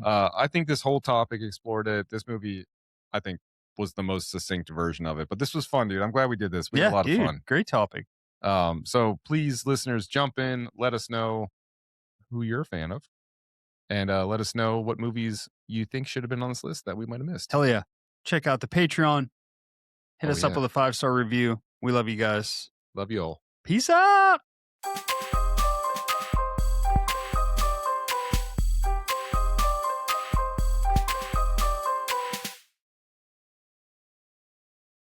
A: I think this whole topic explored it. This movie, I think, was the most succinct version of it. But this was fun, dude. I'm glad we did this. We had a lot of fun.
B: Great topic.
A: So please, listeners, jump in. Let us know who you're a fan of. And let us know what movies you think should have been on this list that we might have missed.
B: Hell yeah. Check out the Patreon. Hit us up with a 5-star review. We love you guys.
A: Love you all.
B: Peace out.